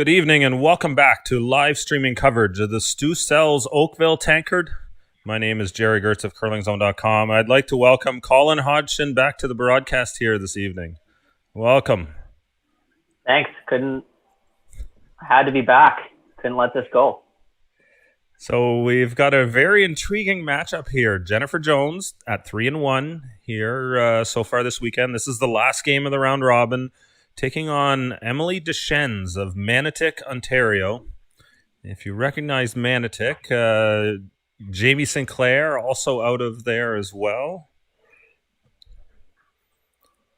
Good evening and welcome back to live streaming coverage of the Stu Sells Oakville Tankard. My name is Jerry Gertz of curlingzone.com. I'd like to welcome Colin Hodgson back to the broadcast here this evening. Welcome. Thanks. Had to be back. Couldn't let this go. So we've got a very intriguing matchup here. Jennifer Jones at 3-1 here so far this weekend. This is the last game of the round robin, taking on Emily Deschenes of Manotick, Ontario. If you recognize Manotick, Jamie Sinclair also out of there as well.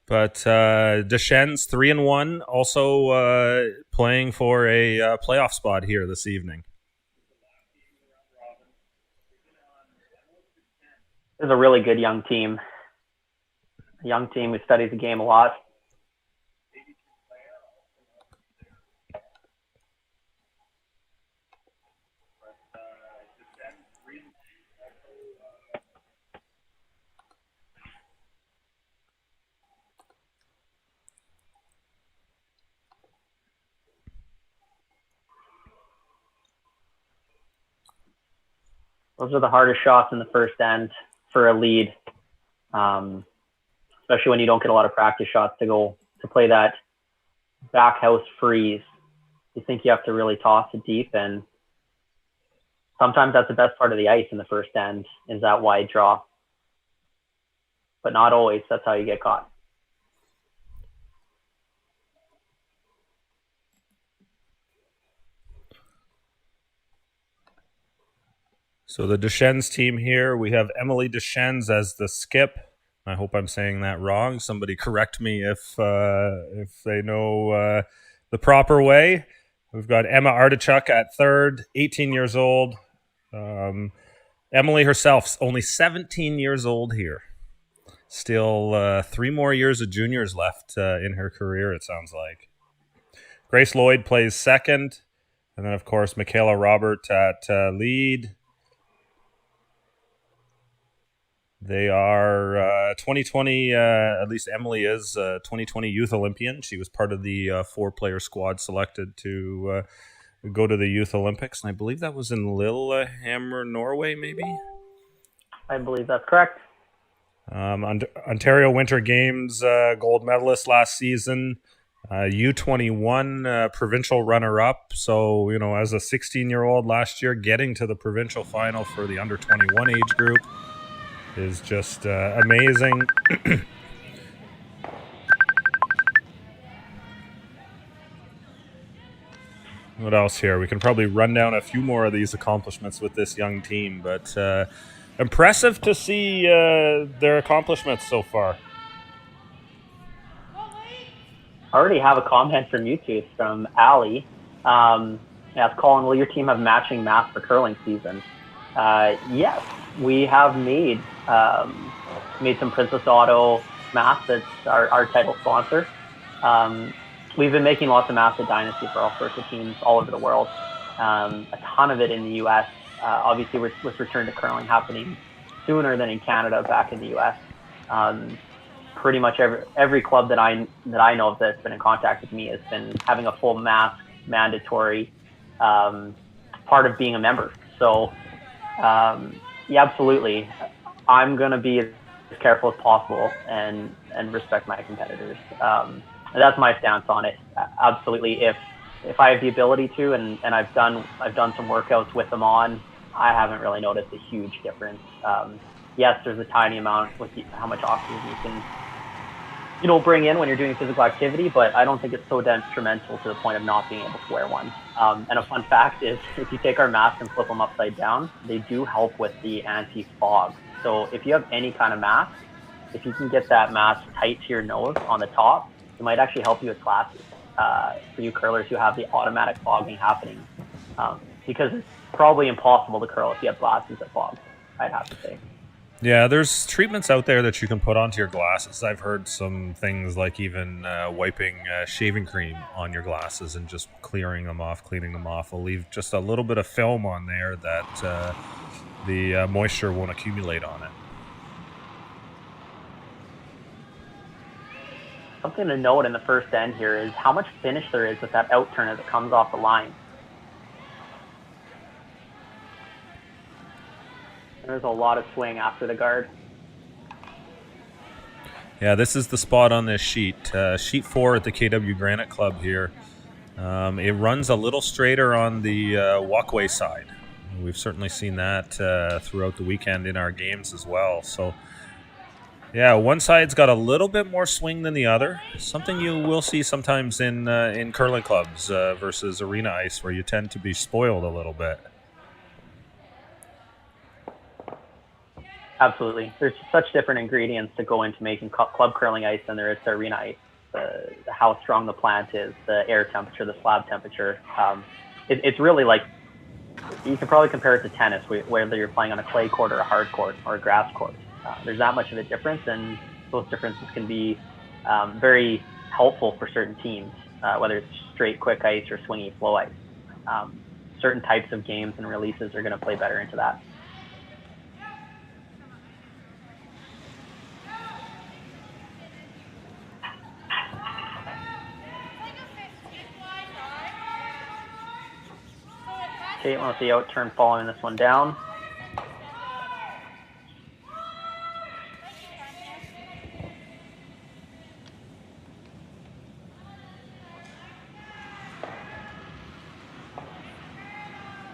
But Deschenes 3-1, also playing for a playoff spot here this evening. This is a really good young team. A young team who studies the game a lot. Those are the hardest shots in the first end for a lead, especially when you don't get a lot of practice shots to play that back house freeze. You think you have to really toss it deep, and sometimes that's the best part of the ice in the first end is that wide draw. But not always. That's how you get caught. So the Deschenes team here, we have Emily Deschenes as the skip. I hope I'm saying that wrong. Somebody correct me if they know the proper way. We've got Emma Artichuk at third, 18 years old. Emily herself, only 17 years old here. Still 3 more years of juniors left in her career, it sounds like. Grace Lloyd plays second. And then, of course, Michaela Robert at lead. They are 2020, at least Emily is a 2020 Youth Olympian. She was part of the 4-player squad selected to go to the Youth Olympics. And I believe that was in Lillehammer, Norway, maybe? I believe that's correct. Ontario Winter Games gold medalist last season. U21 provincial runner-up. So, as a 16-year-old last year, getting to the provincial final for the under 21 age group is just amazing. What else here? We can probably run down a few more of these accomplishments with this young team, but impressive to see their accomplishments so far. I already have a comment from YouTube from Allie. Asked Colin, will your team have matching masks for curling season? Yes, we have made some Princess Auto masks. That's our title sponsor. We've been making lots of masks at Dynasty for all sorts of teams all over the world. A ton of it in the U.S. Obviously, with return to curling happening sooner than in Canada back in the U.S. Pretty much every club that I know of that's been in contact with me has been having a full mask mandatory part of being a member. So, yeah, absolutely. I'm going to be as careful as possible and respect my competitors. That's my stance on it. Absolutely. If I have the ability to, and I've done some workouts with them on, I haven't really noticed a huge difference. Yes, there's a tiny amount with how much oxygen you can, bring in when you're doing physical activity, but I don't think it's so detrimental to the point of not being able to wear one. And a fun fact is, if you take our masks and flip them upside down, they do help with the anti-fog. So if you have any kind of mask, if you can get that mask tight to your nose on the top, it might actually help you with classes for you curlers who have the automatic fogging happening. Because it's probably impossible to curl if you have glasses that fog, I'd have to say. Yeah, there's treatments out there that you can put onto your glasses. I've heard some things like even wiping shaving cream on your glasses and just cleaning them off will leave just a little bit of film on there that the moisture won't accumulate on it. Something to note in the first end here is how much finish there is with that out turn as it comes off the line. There's a lot of swing after the guard. Yeah, this is the spot on this sheet. Sheet 4 at the KW Granite Club here. It runs a little straighter on the walkway side. We've certainly seen that throughout the weekend in our games as well. So, yeah, one side's got a little bit more swing than the other. Something you will see sometimes in curling clubs versus arena ice, where you tend to be spoiled a little bit. Absolutely. There's such different ingredients to go into making club curling ice than there is to arena ice. How strong the plant is, the air temperature, the slab temperature. It's really like, you can probably compare it to tennis, whether you're playing on a clay court or a hard court or a grass court. There's not much of a difference, and those differences can be very helpful for certain teams, whether it's straight quick ice or swingy flow ice. Certain types of games and releases are going to play better into that. Caitlin with the out turn following this one down.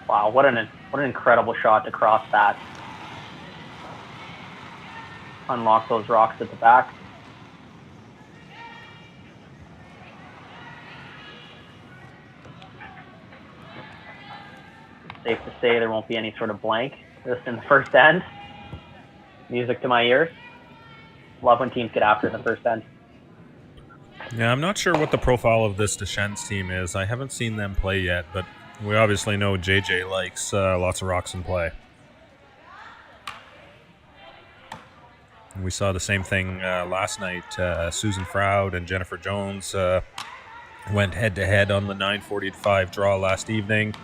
Wow, what an incredible shot to cross that. Unlock those rocks at the back. Safe to say there won't be any sort of blank just in the first end. Music to my ears. Love when teams get after it in the first end. Yeah, I'm not sure what the profile of this Deschenes team is. I haven't seen them play yet, but we obviously know JJ likes lots of rocks in play. And we saw the same thing last night. Susan Froud and Jennifer Jones went head-to-head on the 9:45 draw last evening.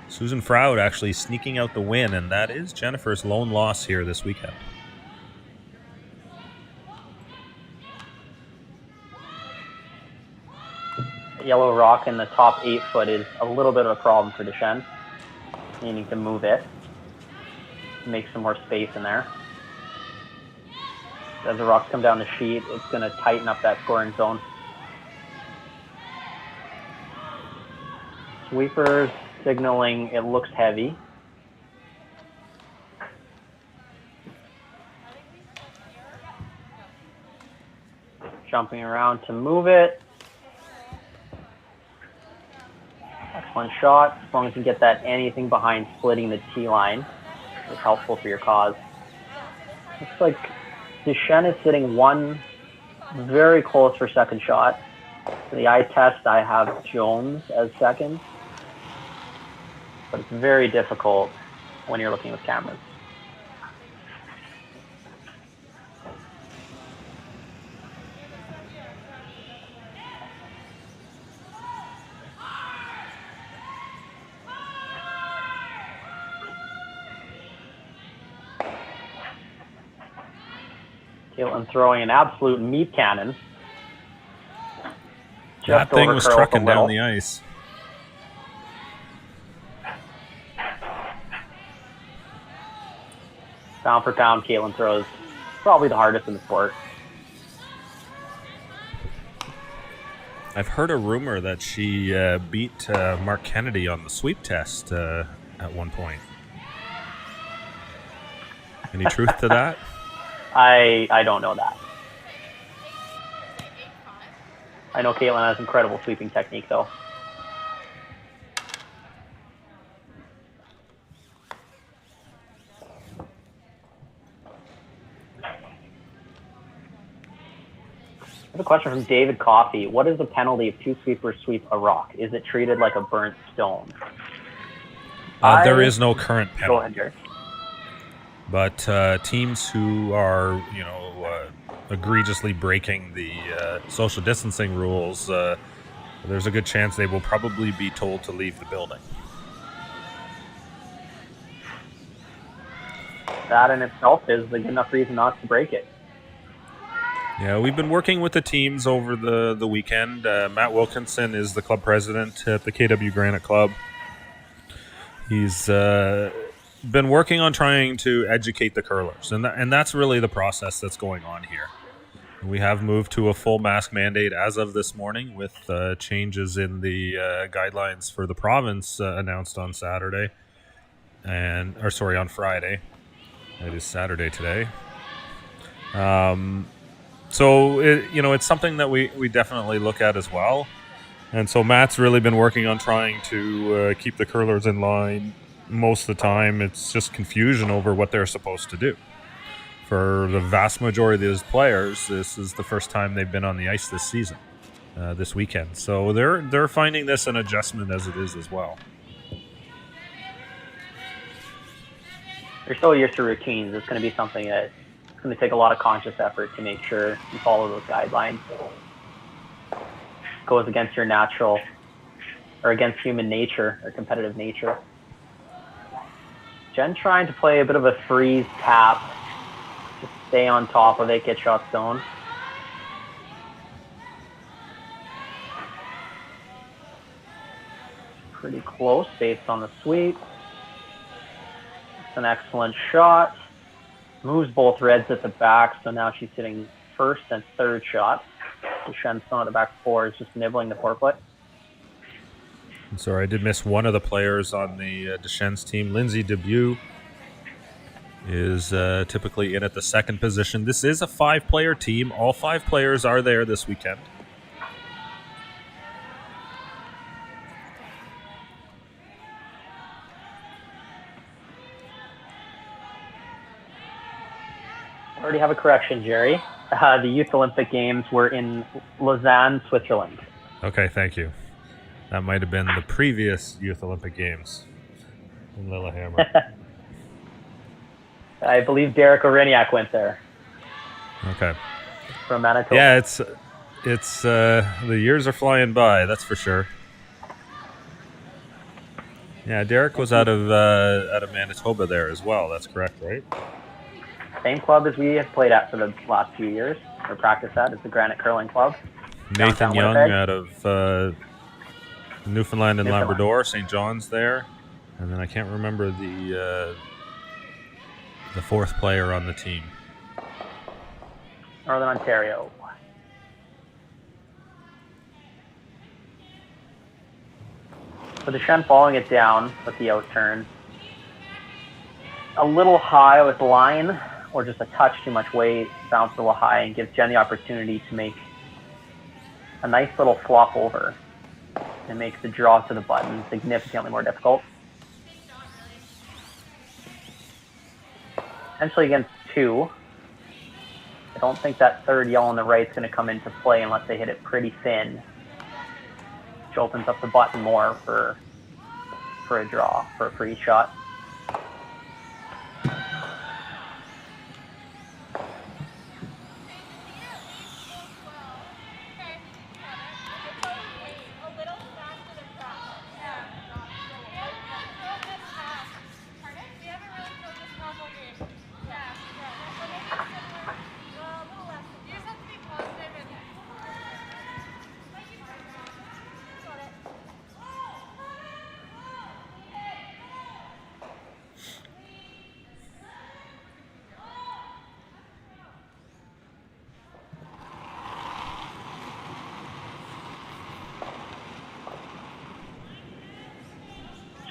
Susan Froud actually sneaking out the win, and that is Jennifer's lone loss here this weekend. Yellow rock in the top 8 foot is a little bit of a problem for Deschenes. Needing to move it, make some more space in there. As the rocks come down the sheet, it's going to tighten up that scoring zone. Sweepers signaling it looks heavy. Jumping around to move it. Excellent shot. As long as you get that anything behind splitting the T line, it's helpful for your cause. Looks like Deschenes is sitting one very close for second shot. For the eye test, I have Jones as second. But it's very difficult when you're looking with cameras. Caitlin throwing an absolute meat cannon. That thing was trucking down the ice. Pound for pound, Caitlin throws probably the hardest in the sport. I've heard a rumor that she beat Mark Kennedy on the sweep test at one point. Any truth to that? I don't know that. I know Caitlin has incredible sweeping technique, though. I have a question from David Coffey. What is the penalty if two sweepers sweep a rock? Is it treated like a burnt stone? There is no current penalty. Go ahead, Jerry. But teams who are, egregiously breaking the social distancing rules, there's a good chance they will probably be told to leave the building. That in itself is a good enough reason not to break it. Yeah, we've been working with the teams over the weekend. Matt Wilkinson is the club president at the KW Granite Club. He's been working on trying to educate the curlers, and that's really the process that's going on here. We have moved to a full mask mandate as of this morning, with changes in the guidelines for the province announced on Saturday, on Friday. It is Saturday today. So it's something that we definitely look at as well. And so Matt's really been working on trying to keep the curlers in line. Most of the time, it's just confusion over what they're supposed to do. For the vast majority of these players, this is the first time they've been on the ice this season, this weekend. So they're finding this an adjustment as it is as well. You're so used to routines. It's going to be something that it's going to take a lot of conscious effort to make sure you follow those guidelines. Goes against your natural, or against human nature, or competitive nature. Jen trying to play a bit of a freeze tap, just stay on top of it, get shot zone. Pretty close based on the sweep. It's an excellent shot. Moves both reds at the back, so now she's hitting first and third shot. Deschenes on the back four is just nibbling the forefoot. I'm sorry, I did miss one of the players on the Deschenes team. Lindsay Debut is typically in at the second position. This is a 5-player team. All 5 players are there this weekend. I already have a correction, Jerry. The Youth Olympic Games were in Lausanne, Switzerland. Okay, thank you. That might have been the previous Youth Olympic Games in Lillehammer. I believe Derek Oriniak went there. Okay. From Manitoba. Yeah, it's the years are flying by, that's for sure. Yeah, Derek was out of Manitoba there as well. That's correct, right? Same club as we have played at for the last few years, or practiced at, is the Granite Curling Club. Nathan Young Winnipeg. out of Newfoundland and Labrador, St. John's there, and then I can't remember the 4th player on the team. Northern Ontario. So Deschenes following it down with the out turn. A little high with line, or just a touch too much weight, bounce a little high, and gives Jen the opportunity to make a nice little flop over. It makes the draw to the button significantly more difficult. Potentially against 2. I don't think that third yell on the right is going to come into play unless they hit it pretty thin, which opens up the button more for a draw, for a free shot.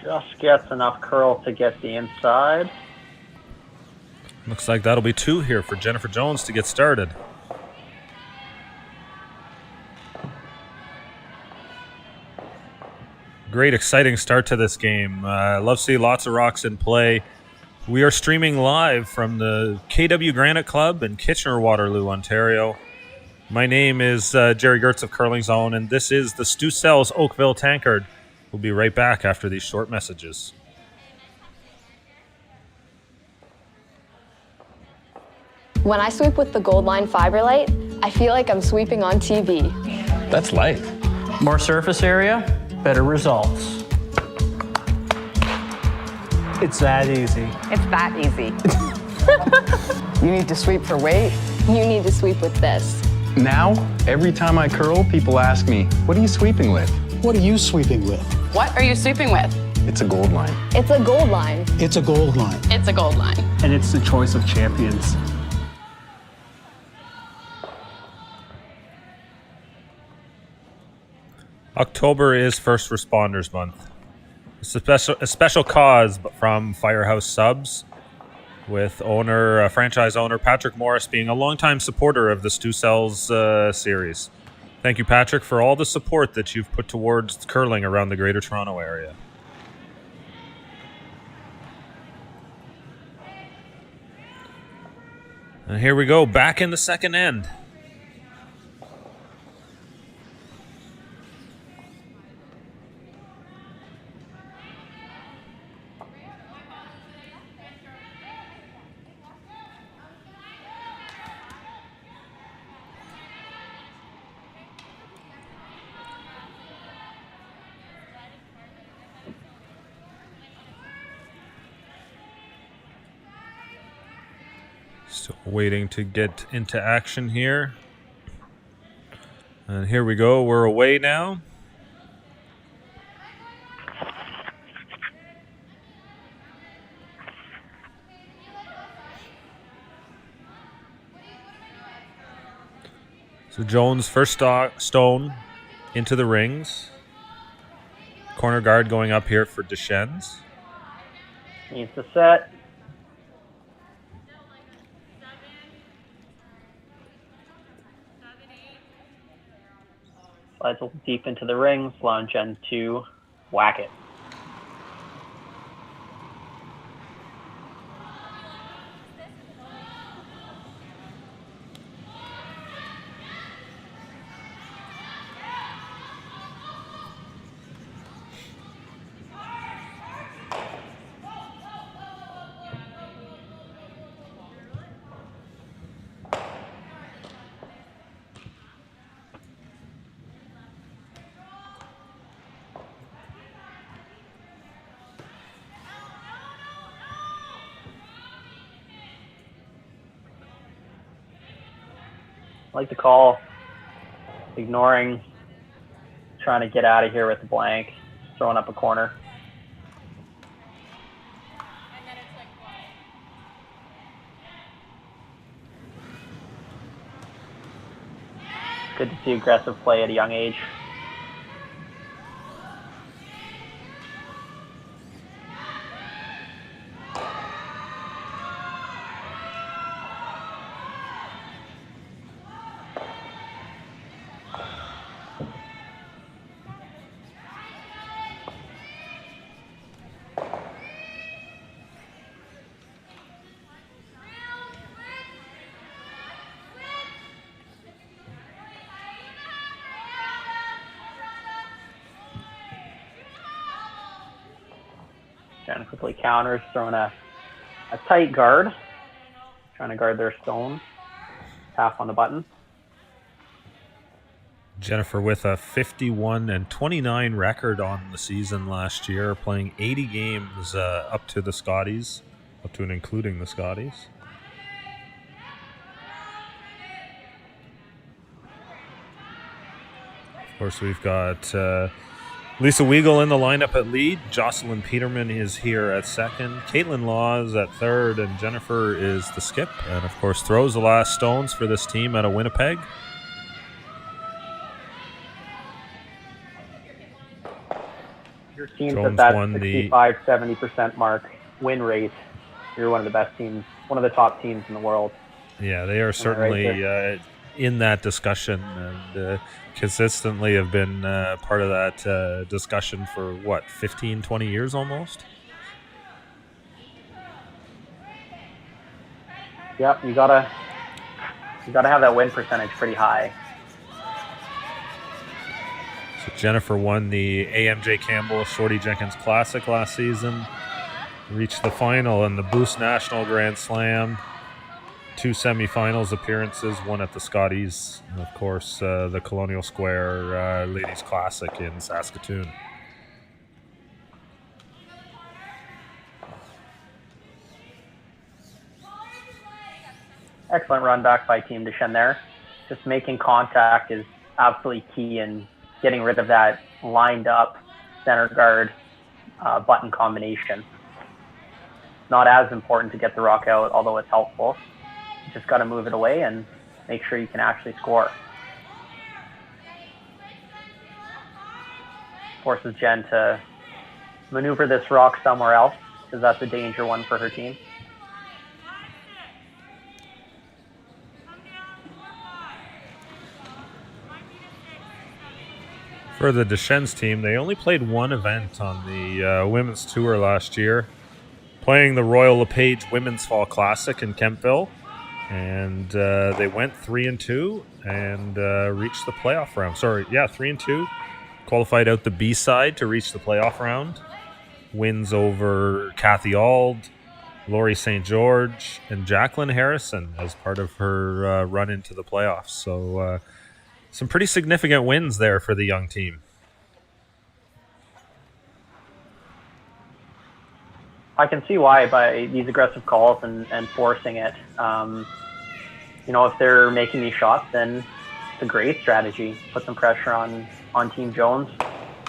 Just gets enough curl to get the inside. Looks like that'll be 2 here for Jennifer Jones to get started. Great, exciting start to this game. Love to see lots of rocks in play. We are streaming live from the KW Granite Club in Kitchener-Waterloo, Ontario. My name is Jerry Gertz of Curling Zone, and this is the Stu Sells Oakville Tankard. We'll be right back after these short messages. When I sweep with the Gold Line Fiber Light, I feel like I'm sweeping on TV. That's life. More surface area, better results. It's that easy. It's that easy. You need to sweep for weight. You need to sweep with this. Now, every time I curl, people ask me, what are you sweeping with? What are you sweeping with? What are you sweeping with? It's a gold line. It's a gold line. It's a gold line. It's a gold line. And it's the choice of champions. October is First Responders Month. It's a special cause from Firehouse Subs, with franchise owner Patrick Morris being a longtime supporter of the Stu Sells series. Thank you, Patrick, for all the support that you've put towards curling around the Greater Toronto area. And here we go, back in the second end. Still waiting to get into action here. And here we go. We're away now. So Jones first stone into the rings. Corner guard going up here for Deschenes. Needs to set. Slides deep into the rings, lunge and to whack it. I like the call, ignoring, trying to get out of here with the blank, throwing up a corner. Good to see aggressive play at a young age. Trying to quickly counters, throwing a tight guard, trying to guard their stone. Tap on the button. Jennifer with a 51-29 record on the season last year, playing 80 games up to the Scotties, up to and including the Scotties. Of course, we've got Lisa Weigel in the lineup at lead. Jocelyn Peterman is here at second. Caitlin Laws at third. And Jennifer is the skip. And, of course, throws the last stones for this team out of Winnipeg. Your team's at that 65-70% mark win rate. You're one of the best teams, one of the top teams in the world. Yeah, they are certainly in that discussion and consistently have been part of that discussion for, 15, 20 years almost? Yep, you gotta have that win percentage pretty high. So Jennifer won the AMJ Campbell Shorty Jenkins Classic last season, reached the final in the Boost National Grand Slam, 2 semifinals appearances, one at the Scotties, and of course the Colonial Square Ladies Classic in Saskatoon. Excellent run back by Team Deschenes there. Just making contact is absolutely key in getting rid of that lined up center guard button combination. Not as important to get the rock out, although it's helpful. You just got to move it away and make sure you can actually score. Forces Jen to maneuver this rock somewhere else, because that's a danger one for her team. For the Deschenes team, they only played one event on the women's tour last year, playing the Royal LePage Women's Fall Classic in Kempville, and they went 3-2 and reached the playoff round. 3-2. Qualified out the B side to reach the playoff round. Wins over Kathy Ald, Lori St. George, and Jacqueline Harrison as part of her run into the playoffs. So some pretty significant wins there for the young team. I can see why by these aggressive calls and forcing it. If they're making these shots, then it's a great strategy. Put some pressure on Team Jones.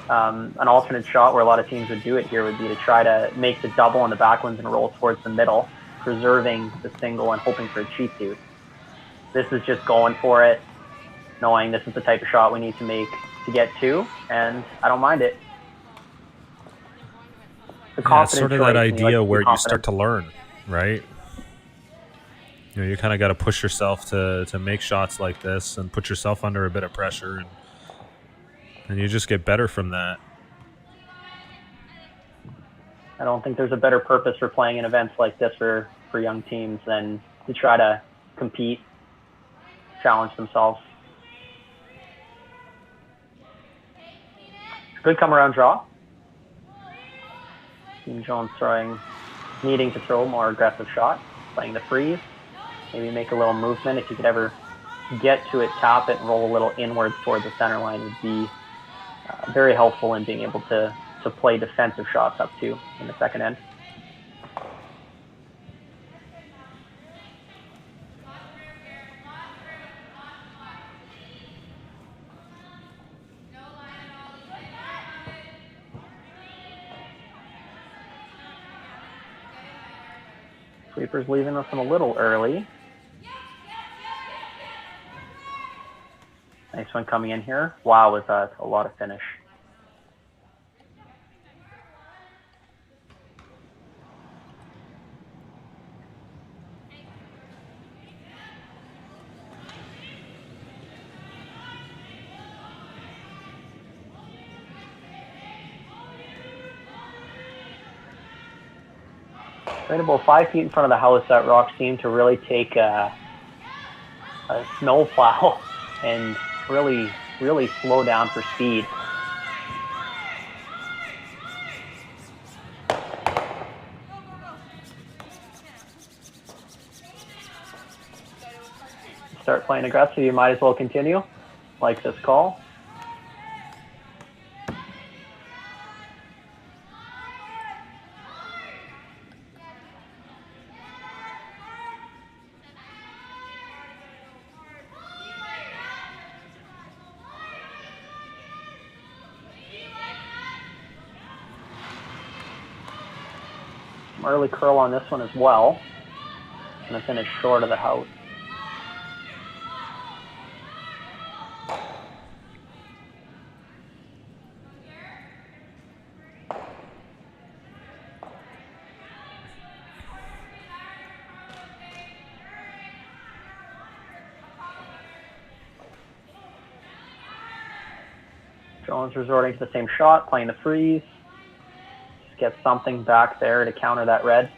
An alternate shot where a lot of teams would do it here would be to try to make the double on the backwinds and roll towards the middle, preserving the single and hoping for a cheat suit. This is just going for it, knowing this is the type of shot we need to make to get two, and I don't mind it. It's sort of that idea where you start to learn, right? You kind of got to push yourself to make shots like this and put yourself under a bit of pressure, and you just get better from that. I don't think there's a better purpose for playing in events like this for young teams than to try to compete, challenge themselves. Good come around draw. Team Jones needing to throw a more aggressive shot, playing the freeze. Maybe make a little movement. If you could ever get to it, tap it, and roll a little inwards towards the center line would be very helpful in being able to play defensive shots up too in the second end. Sweeper's leaving us in a little early. Nice one coming in here. Wow, was that a lot of finish. Right about 5 feet in front of the house, that rock seemed to really take a snow plow and really slow down for speed. Start playing aggressive, you might as well continue, like this call. Early curl on this one as well. Going to finish short of the house. Jones resorting to the same shot, playing the freeze. Get something back there to counter that red.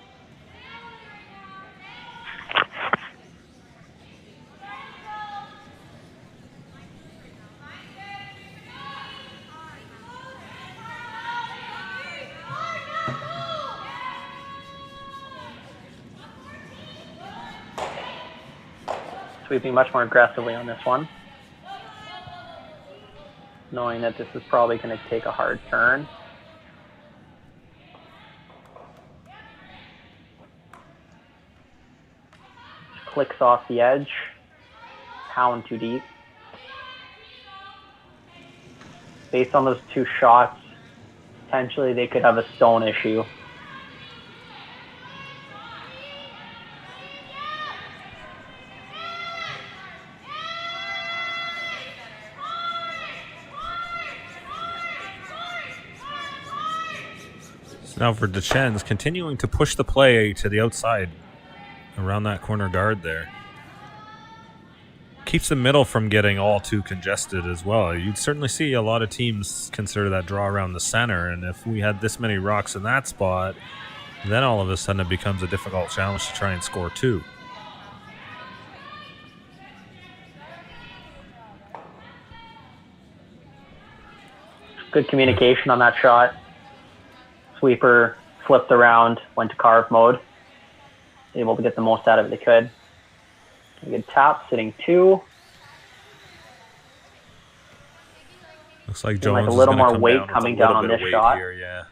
Sweeping much more aggressively on this one, knowing that this is probably going to take a hard turn. clicks off the edge. Pound too deep. Based on those two shots, potentially they could have a stone issue. Now for Deschenes, continuing to push the play to the outside around that corner guard there. Keeps the middle from getting all too congested as well. You'd certainly see a lot of teams consider that draw around the center, and if we had this many rocks in that spot, then all of a sudden it becomes a difficult challenge to try and score two. Good communication on that shot. Sweeper flipped around, went to carve mode. Able to get the most out of it they could. A good tap, sitting 2. Looks like Jones like a is little gonna more come weight down with coming a little down on bit of this weight shot. here, yeah.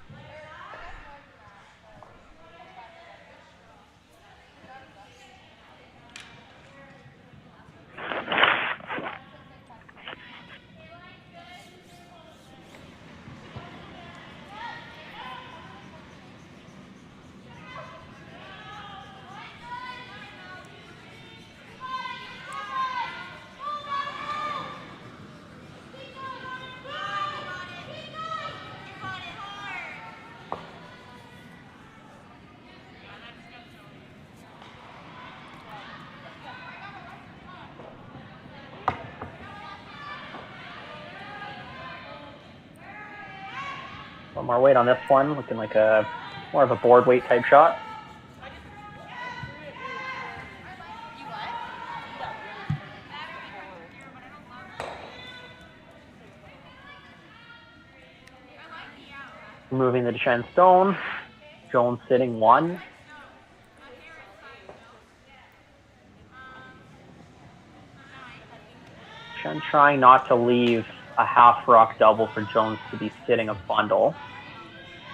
One more weight on this one, looking like a more of a board weight type shot. Removing the Deschenes stone. Jones sitting 1. Deschenes trying not to leave a half rock double for Jones to be sitting a bundle.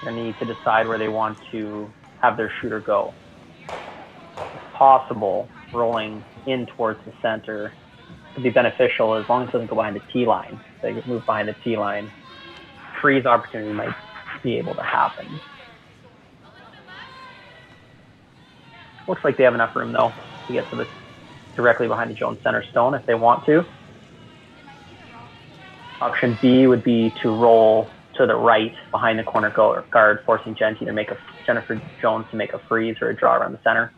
They need to decide where they want to have their shooter go. If possible, rolling in towards the center could be beneficial as long as it doesn't go behind the tee line. If they move behind the tee line, freeze opportunity might be able to happen. Looks like they have enough room though to get to this directly behind the Jones center stone if they want to. Option B would be to roll to the right behind the corner guard, forcing Jennifer Jones to make a freeze or a draw around the center.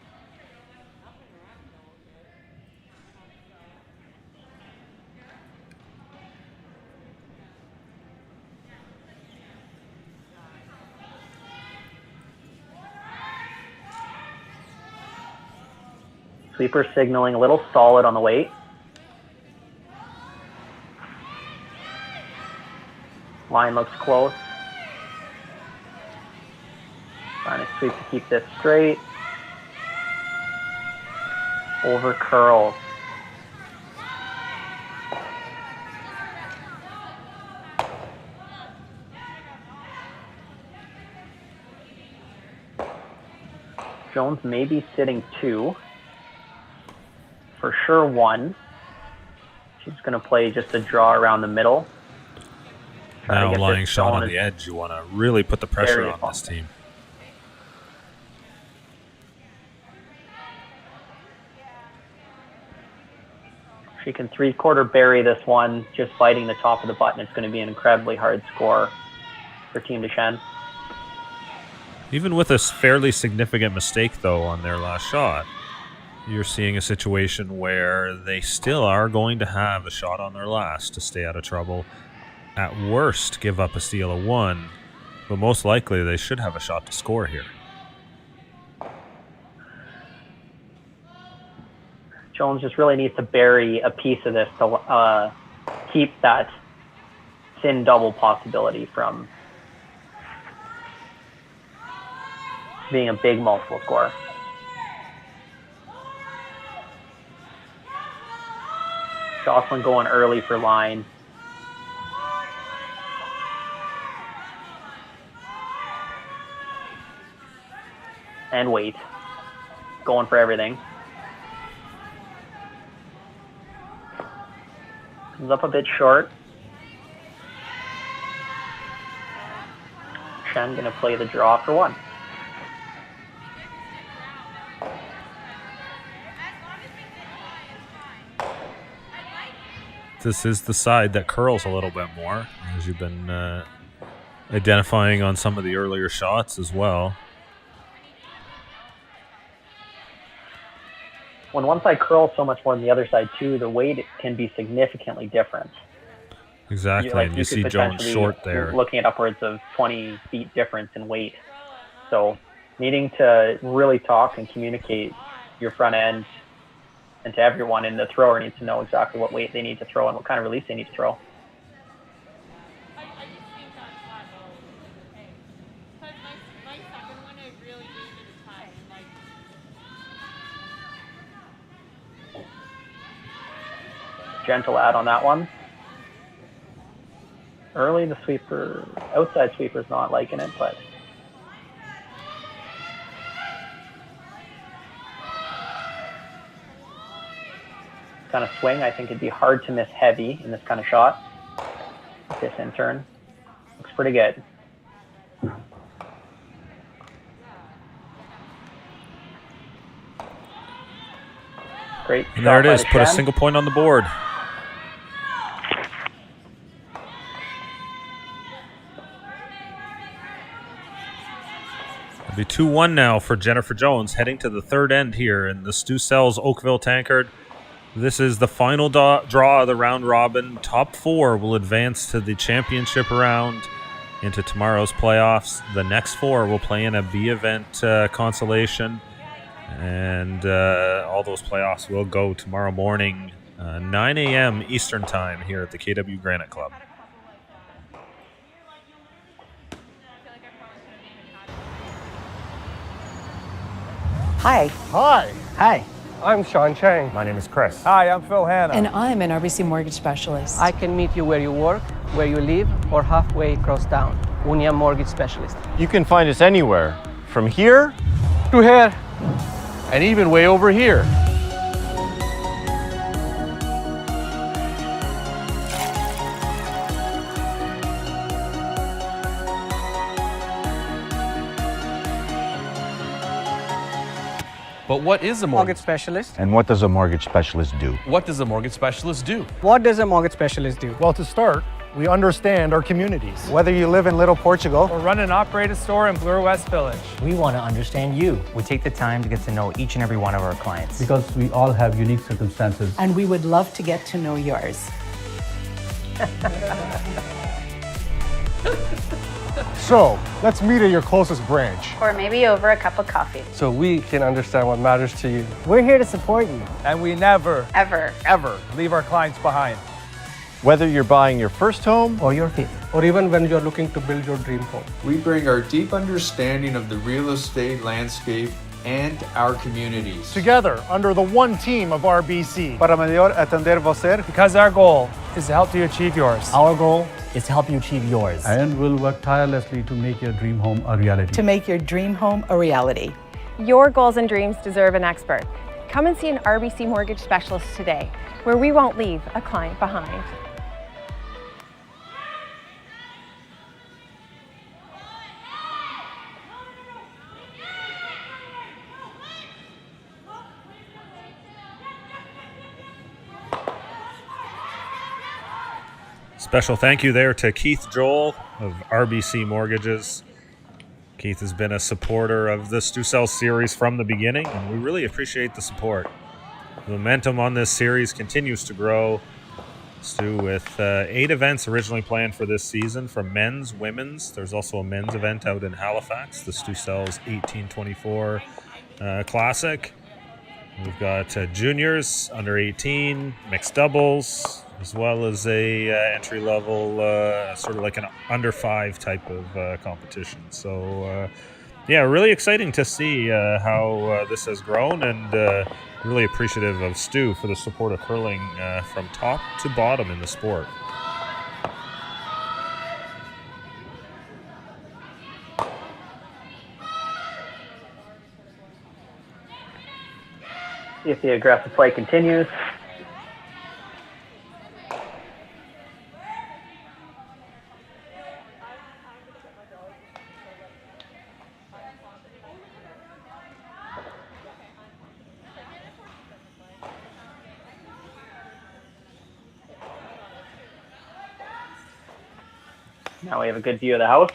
Sweeper signaling a little solid on the weight. Line looks close. Trying to sweep to keep this straight. Over curls. Jones may be sitting 2. For sure 1. She's going to play just a draw around the middle. Now lying shot on the edge, you want to really put the pressure on this team. She can 3/4 bury this one, just biting the top of the button. It's going to be an incredibly hard score for Team Deschenes. Even with a fairly significant mistake, though, on their last shot, you're seeing a situation where they still are going to have a shot on their last to stay out of trouble. At worst, give up a steal of 1, but most likely they should have a shot to score here. Jones just really needs to bury a piece of this to keep that thin double possibility from being a big multiple score. Jocelyn going early for line. And wait. Going for everything. Comes up a bit short. Chen going to play the draw for 1. This is the side that curls a little bit more, as you've been identifying on some of the earlier shots as well. When one side curls so much more than the other side too, the weight can be significantly different. Exactly, and you see Jones short there. Looking at upwards of 20 feet difference in weight. So needing to really talk and communicate your front end and to everyone in the thrower needs to know exactly what weight they need to throw and what kind of release they need to throw. Gentle add on that one. Early, the sweeper, outside sweeper's not liking it, but kind of swing. I think it'd be hard to miss heavy in this kind of shot. This in turn looks pretty good. Great. And there it is. Put a single point on the board. It'll be 2-1 now for Jennifer Jones, heading to the third end here in the Stu Sells Oakville Tankard. This is the final draw of the round robin. Top 4 will advance to the championship round into tomorrow's playoffs. The next 4 will play in a B event consolation. And all those playoffs will go tomorrow morning, 9 a.m. Eastern Time here at the KW Granite Club. Hi. Hi. Hi. I'm Sean Chang. My name is Chris. Hi, I'm Phil Hanna. And I'm an RBC mortgage specialist. I can meet you where you work, where you live, or halfway across town. Unia Mortgage Specialist. You can find us anywhere, from here to here, and even way over here. But what is a mortgage specialist? And what does a mortgage specialist do? What does a mortgage specialist do? What does a mortgage specialist do? Well, to start, we understand our communities. Whether you live in Little Portugal or run and operate a store in Bloor West Village, we want to understand you. We take the time to get to know each and every one of our clients. Because we all have unique circumstances. And we would love to get to know yours. So, let's meet at your closest branch. Or maybe over a cup of coffee. So we can understand what matters to you. We're here to support you. And we never, ever leave our clients behind. Whether you're buying your first home or your fifth, or even when you're looking to build your dream home, we bring our deep understanding of the real estate landscape and our communities together under the one team of RBC. Para melhor atender você. Because our goal is to help you achieve yours. Our goal is to help you achieve yours. And we'll work tirelessly to make your dream home a reality. To make your dream home a reality. Your goals and dreams deserve an expert. Come and see an RBC mortgage specialist today, where we won't leave a client behind. Special thank you there to Keith Joel of RBC Mortgages. Keith has been a supporter of the Stu Sells series from the beginning, and we really appreciate the support. The momentum on this series continues to grow. Stu, with 8 events originally planned for this season, from men's, women's. There's also a men's event out in Halifax, the Stu Sells 1824 Classic. We've got juniors, under 18, mixed doubles, as well as a entry-level, sort of like an under-5 type of competition. So, yeah, really exciting to see how this has grown, and really appreciative of Stu for the support of curling from top to bottom in the sport. See if the aggressive play continues. Now we have a good view of the house,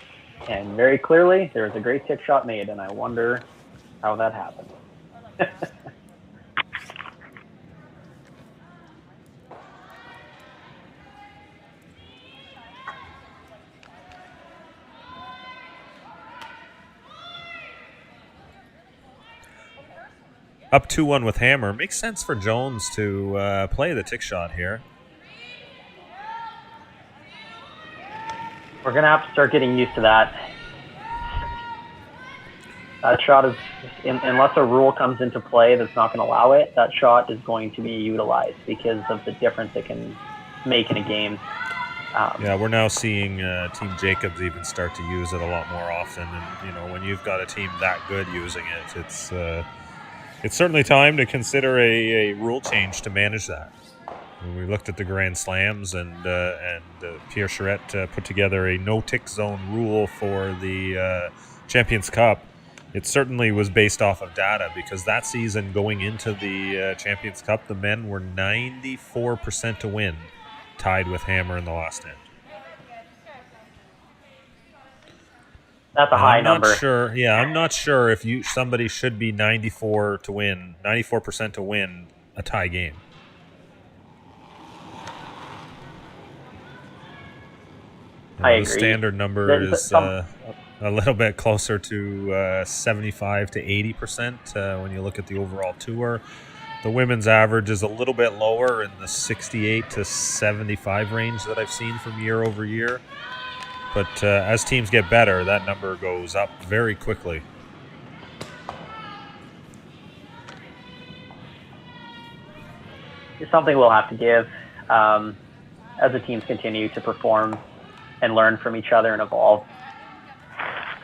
and very clearly there was a great tip shot made, and I wonder how that happened. Up 2-1 with Hammer. Makes sense for Jones to play the tick shot here. We're going to have to start getting used to that. That shot is, unless a rule comes into play that's not going to allow it, that shot is going to be utilized because of the difference it can make in a game. Yeah, we're now seeing Team Jacobs even start to use it a lot more often. And, when you've got a team that good using it, it's certainly time to consider a rule change to manage that. We looked at the Grand Slams, and Pierre Charette put together a no-tick zone rule for the Champions Cup. It certainly was based off of data, because that season going into the Champions Cup, the men were 94% to win, tied with Hammer in the last end. That's a high number. I'm not sure if somebody should be 94% to win a tie game. I agree. The standard number is a little bit closer to 75 to 80% when you look at the overall tour. The women's average is a little bit lower in the 68 to 75 range that I've seen from year over year. But as teams get better, that number goes up very quickly. It's something we'll have to give as the teams continue to perform and learn from each other and evolve.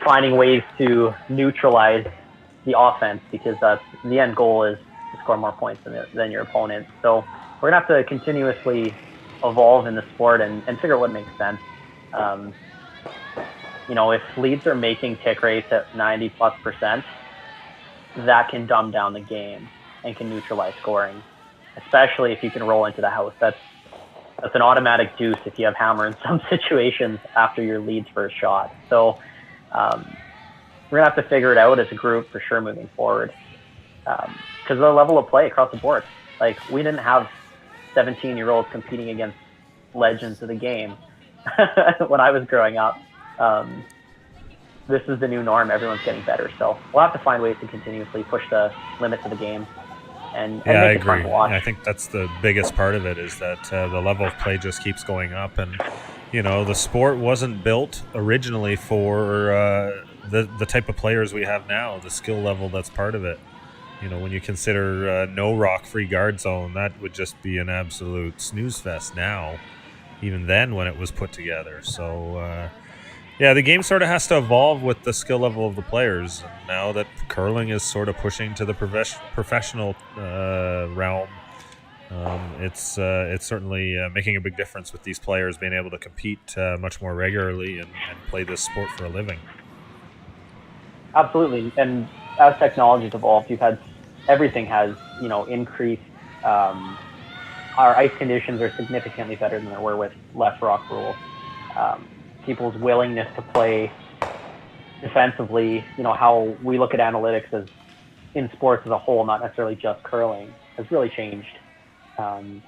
Finding ways to neutralize the offense, because that's the end goal is to score more points than your opponent. So we're going to have to continuously evolve in the sport and figure out what makes sense. If leads are making tick rates at 90+%, that can dumb down the game and can neutralize scoring, especially if you can roll into the house. That's an automatic deuce if you have Hammer in some situations after your lead's first shot. So we're going to have to figure it out as a group for sure moving forward, because the level of play across the board. Like, we didn't have 17-year-olds competing against legends of the game when I was growing up. This is the new norm. Everyone's getting better. So we'll have to find ways to continuously push the limits of the game. And I make it agree. fun to watch. I think that's the biggest part of it, is that the level of play just keeps going up. And, the sport wasn't built originally for the type of players we have now, the skill level that's part of it. When you consider no rock free guard zone, that would just be an absolute snooze fest now, even then when it was put together. So, the game sort of has to evolve with the skill level of the players. And now that curling is sort of pushing to the professional realm, it's certainly making a big difference with these players being able to compete much more regularly and play this sport for a living. Absolutely. And as technology's evolved, everything has, increased. Our ice conditions are significantly better than they were with less rock rules. People's willingness to play defensively, how we look at analytics as in sports as a whole, not necessarily just curling, has really changed.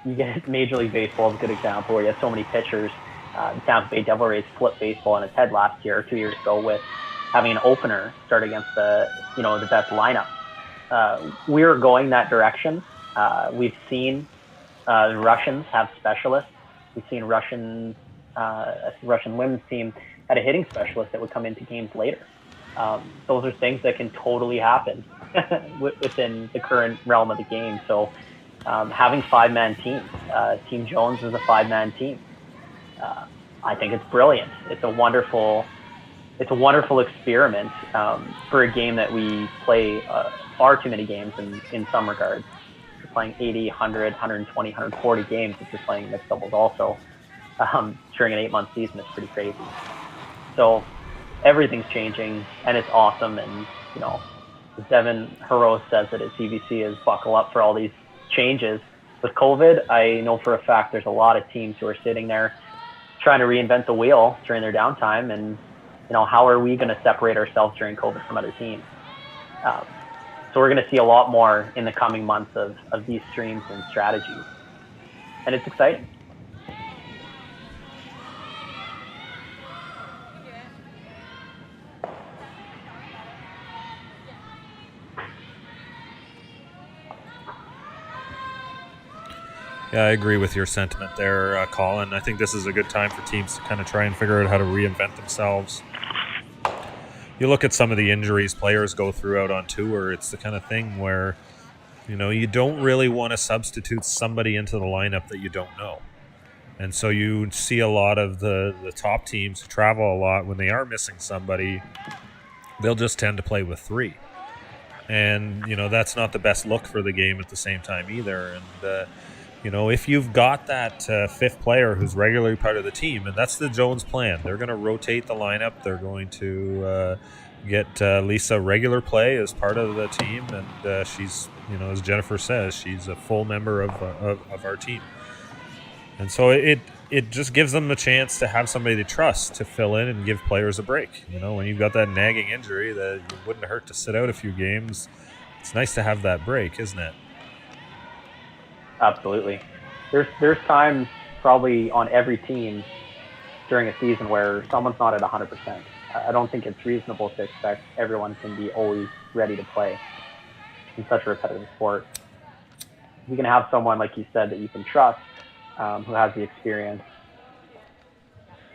You get Major League Baseball is a good example, where you have so many pitchers. The Tampa Bay Devil Rays flipped baseball on its head last year, 2 years ago, with having an opener start against the best lineup. We're going that direction. We've seen the Russians have specialists. We've seen Russian women's team had a hitting specialist that would come into games later. Those are things that can totally happen within the current realm of the game. So having 5-man teams, Team Jones is a 5-man team. I think it's brilliant. It's a wonderful experiment for a game that we play far too many games in some regards. You're playing 80, 100, 120, 140 games if you're playing mixed doubles also. During an 8-month season, it's pretty crazy. So everything's changing, and it's awesome. And as Devin Haro says it at CBC, is buckle up for all these changes. With COVID, I know for a fact there's a lot of teams who are sitting there trying to reinvent the wheel during their downtime, and how are we going to separate ourselves during COVID from other teams? So we're going to see a lot more in the coming months of these streams and strategies, and it's exciting. Yeah, I agree with your sentiment there, Colin. I think this is a good time for teams to kind of try and figure out how to reinvent themselves. You look at some of the injuries players go through out on tour, it's the kind of thing where, you don't really want to substitute somebody into the lineup that you don't know. And so you see a lot of the top teams who travel a lot, when they are missing somebody, they'll just tend to play with 3. And, that's not the best look for the game at the same time either. And, if you've got that 5th player who's regularly part of the team, and that's the Jones plan, they're going to rotate the lineup. They're going to get Lisa regular play as part of the team, and she's, as Jennifer says, she's a full member of our team. And so it just gives them the chance to have somebody to trust to fill in and give players a break. When you've got that nagging injury that it wouldn't hurt to sit out a few games, it's nice to have that break, isn't it? Absolutely. There's times probably on every team during a season where someone's not at 100%. I don't think it's reasonable to expect everyone can be always ready to play in such a repetitive sport. You can have someone, like you said, that you can trust, who has the experience.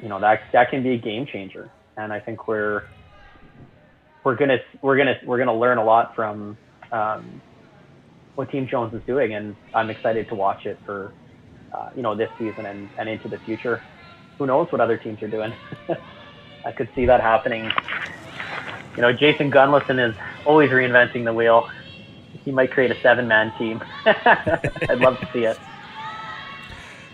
That can be a game changer. And I think we're gonna learn a lot from what Team Jones is doing, and I'm excited to watch it for this season and into the future. Who knows what other teams are doing? I could see that happening. Jason Gunlison is always reinventing the wheel. He might create a 7-man team. I'd love to see it.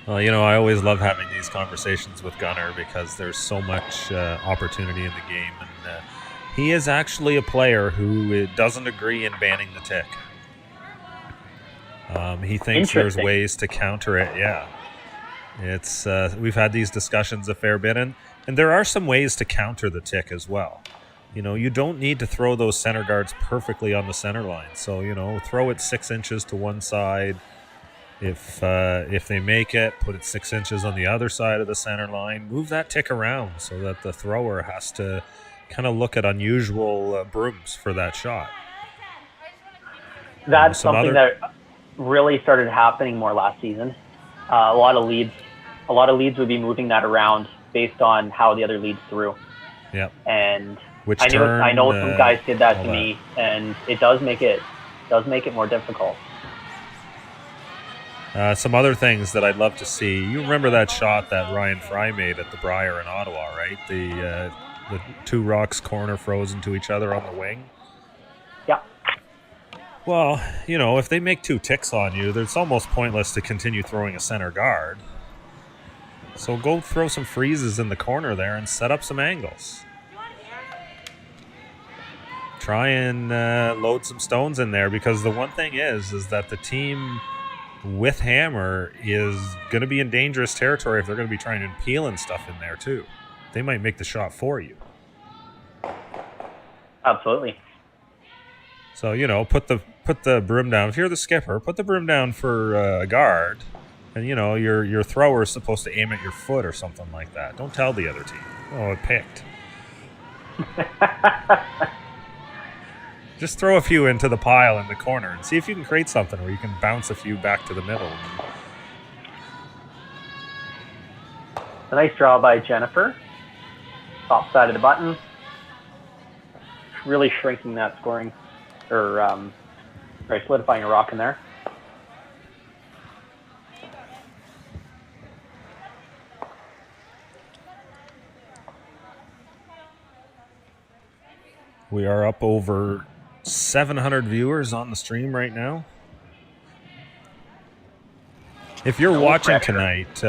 Well, I always love having these conversations with Gunnar because there's so much opportunity in the game, and he is actually a player who doesn't agree in banning the tick. He thinks there's ways to counter it. Yeah, it's we've had these discussions a fair bit, and there are some ways to counter the tick as well. You don't need to throw those center guards perfectly on the center line. So throw it 6 inches to one side. If they make it, put it 6 inches on the other side of the center line. Move that tick around so that the thrower has to kind of look at unusual brooms for that shot. That's something that really started happening more last season. A lot of leads would be moving that around based on how the other leads threw. Yep. And Which I know some guys did that to me, and it does make it more difficult. Some other things that I'd love to see. You remember that shot that Ryan Fry made at the Briar in Ottawa, right? The 2 rocks corner frozen to each other on the wing. Yeah. Well, if they make 2 ticks on you, it's almost pointless to continue throwing a center guard. So go throw some freezes in the corner there and set up some angles. Try and load some stones in there, because the one thing is that the team with hammer is going to be in dangerous territory if they're going to be trying to peel and stuff in there too. They might make the shot for you. Absolutely. So, put the broom down. If you're the skipper, put the broom down for a guard, and your thrower is supposed to aim at your foot or something like that. Don't tell the other team, oh, it picked. Just throw a few into the pile in the corner and see if you can create something where you can bounce a few back to the middle. A nice draw by Jennifer. Top side of the button. Really shrinking that scoring, or solidifying a rock in there. We are up over 700 viewers on the stream right now. If you're watching tonight,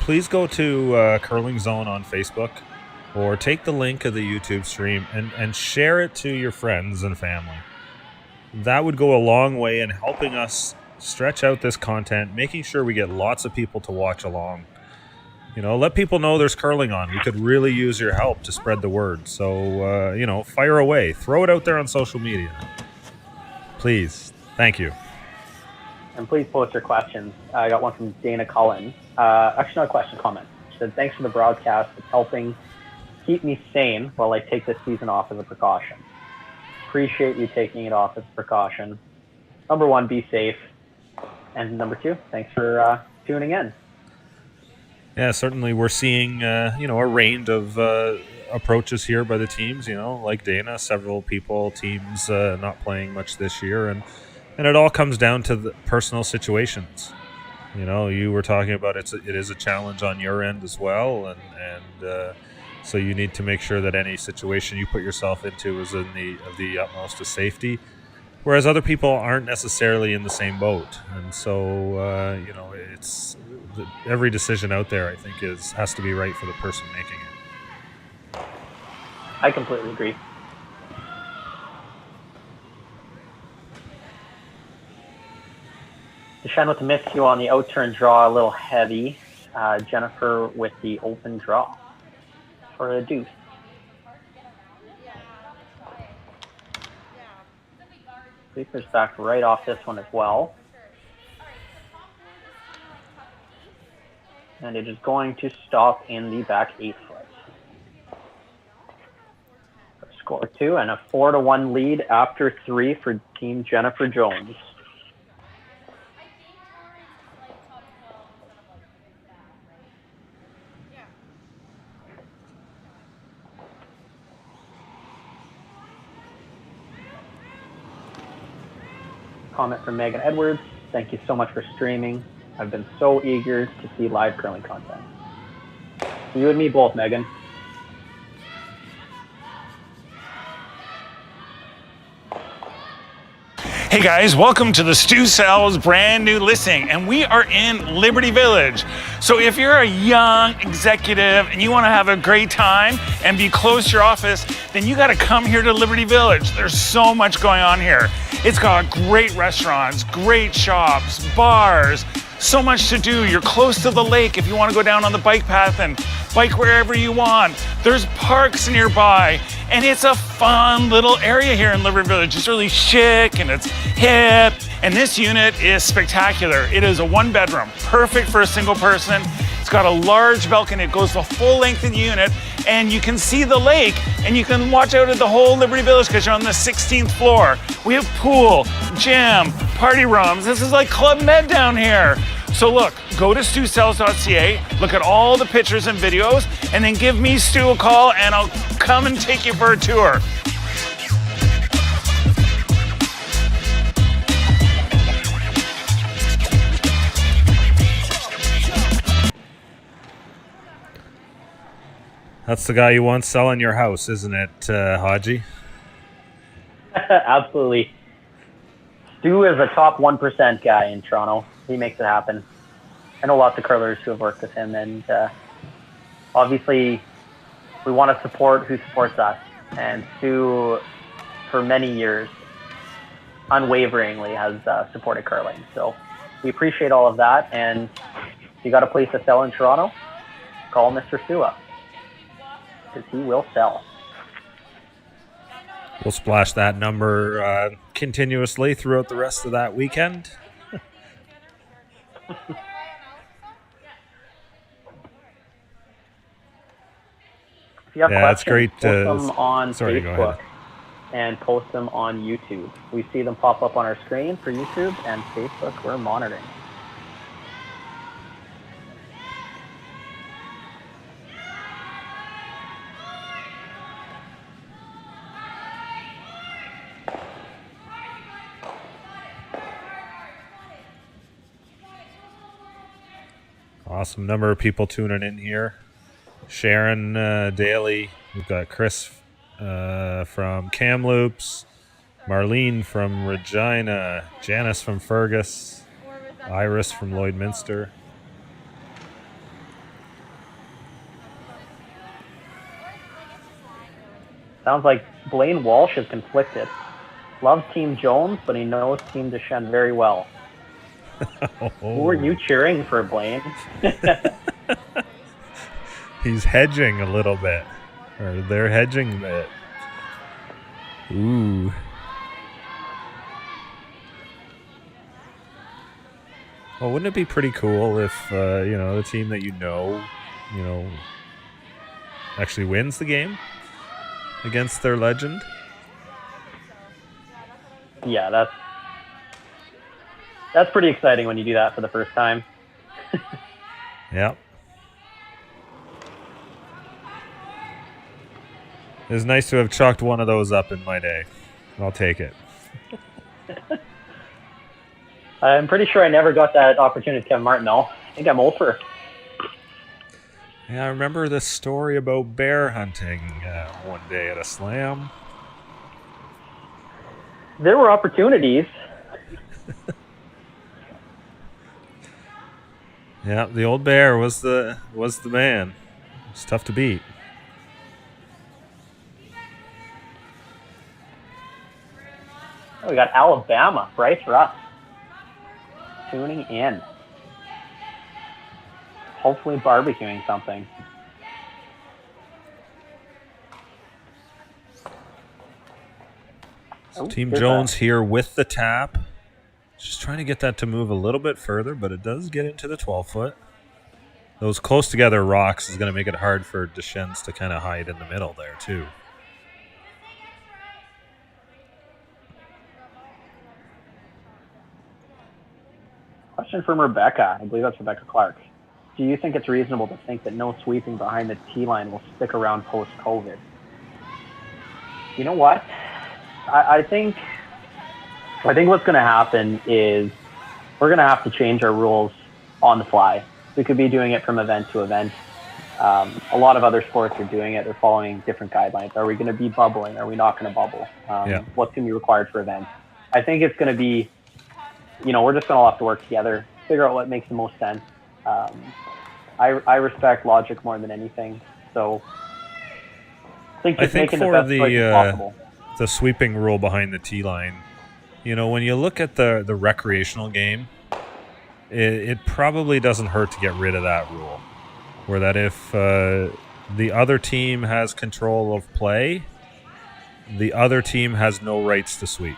please go to Curling Zone on Facebook, or take the link of the YouTube stream and share it to your friends and family. That would go a long way in helping us stretch out this content, making sure we get lots of people to watch along. let people know there's curling on. We could really use your help to spread the word. So, fire away. Throw it out there on social media. Please. Thank you. And please post your questions. I got one from Dana Cullen. Actually, not a question, comment. She said, thanks for the broadcast. It's helping keep me sane while I take this season off as a precaution. Appreciate you taking it off as a precaution. Number one, be safe. And number two, thanks for tuning in. Yeah, certainly we're seeing, a range of approaches here by the teams, like Dana, several teams not playing much this year. And it all comes down to the personal situations. You were talking about it is a challenge on your end as well. And so you need to make sure that any situation you put yourself into is in the utmost of safety. Whereas other people aren't necessarily in the same boat. And so, it's every decision out there, I think, has to be right for the person making it. I completely agree. Deschenes with the miscue on the outturn draw, a little heavy. Jennifer with the open draw for a deuce. Sleeper's back right off this one as well. And it is going to stop in the back 8 foot. Score 2 and a 4-1 lead after 3 for Team Jennifer Jones. Comment from Megan Edwards. Thank you so much for streaming. I've been so eager to see live curling content. You and me both, Megan. Hey guys, welcome to the Stu Sells brand new listing, and we are in Liberty Village. So if you're a young executive and you want to have a great time and be close to your office, then you got to come here to Liberty Village. There's so much going on here. It's got great restaurants, great shops, bars, so much to do. You're close to the lake if you want to go down on the bike path and bike wherever you want. There's parks nearby, and it's a fun little area here in Liberty Village. It's really chic and it's hip, and this unit is spectacular. It is a 1-bedroom, perfect for a single person. It's got a large balcony. It goes the full length of the unit, and you can see the lake, and you can watch out at the whole Liberty Village because you're on the 16th floor. We have pool, gym, party rooms. This is like Club Med down here. So look, go to stusells.ca, look at all the pictures and videos, and then give me Stu a call, and I'll come and take you for a tour. That's the guy you want selling your house, isn't it, Haji? Absolutely. Stu is a top 1% guy in Toronto. He makes it happen. I know lots of curlers who have worked with him, and obviously we want to support who supports us. And Stu, for many years, unwaveringly has supported curling. So we appreciate all of that. And if you got a place to sell in Toronto, call Mr. Stu up, because he will sell. We'll splash that number continuously throughout the rest of that weekend. If you have questions, that's great. Post them on sorry, go Facebook ahead. and post them on YouTube. We see them pop up on our screen for YouTube and Facebook. We're monitoring. Awesome number of people tuning in here. Sharon Daly. We've got Chris from Kamloops, Marlene from Regina, Janice from Fergus, Iris from Lloydminster. Sounds like Blaine Walsh is conflicted. Loves Team Jones, but he knows Team Deschenes very well. Who are you cheering for, Blaine? He's hedging a little bit. Or they're hedging a bit. Ooh. Well, wouldn't it be pretty cool if, the team that you know, actually wins the game against their legend? Yeah, that's pretty exciting when you do that for the first time. Yep. It was nice to have chalked one of those up in my day. I'll take it. I'm pretty sure I never got that opportunity to Kevin Martin, though. I think I'm old for. Yeah, I remember this story about bear hunting one day at a slam. There were opportunities. Yeah, the old bear was the man. It's tough to beat. Oh, we got Alabama, Bryce Russ, tuning in. Hopefully barbecuing something. So Team Jones here with the tap. Just trying to get that to move a little bit further, but it does get into the 12-foot. Those close together rocks is going to make it hard for Deschenes to kind of hide in the middle there, too. Question from Rebecca. I believe that's Rebecca Clark. Do you think it's reasonable to think that no sweeping behind the tee line will stick around post-COVID? You know what? I think what's going to happen is we're going to have to change our rules on the fly. We could be doing it from event to event. A lot of other sports are doing it. They're following different guidelines. Are we going to be bubbling? Are we not going to bubble? What's going to be required for events? I think it's going to be, we're just going to have to work together, figure out what makes the most sense. I respect logic more than anything. So I think making the best choice possible. The sweeping rule behind the tee line, when you look at the recreational game, it probably doesn't hurt to get rid of that rule. Where that if the other team has control of play, the other team has no rights to sweep.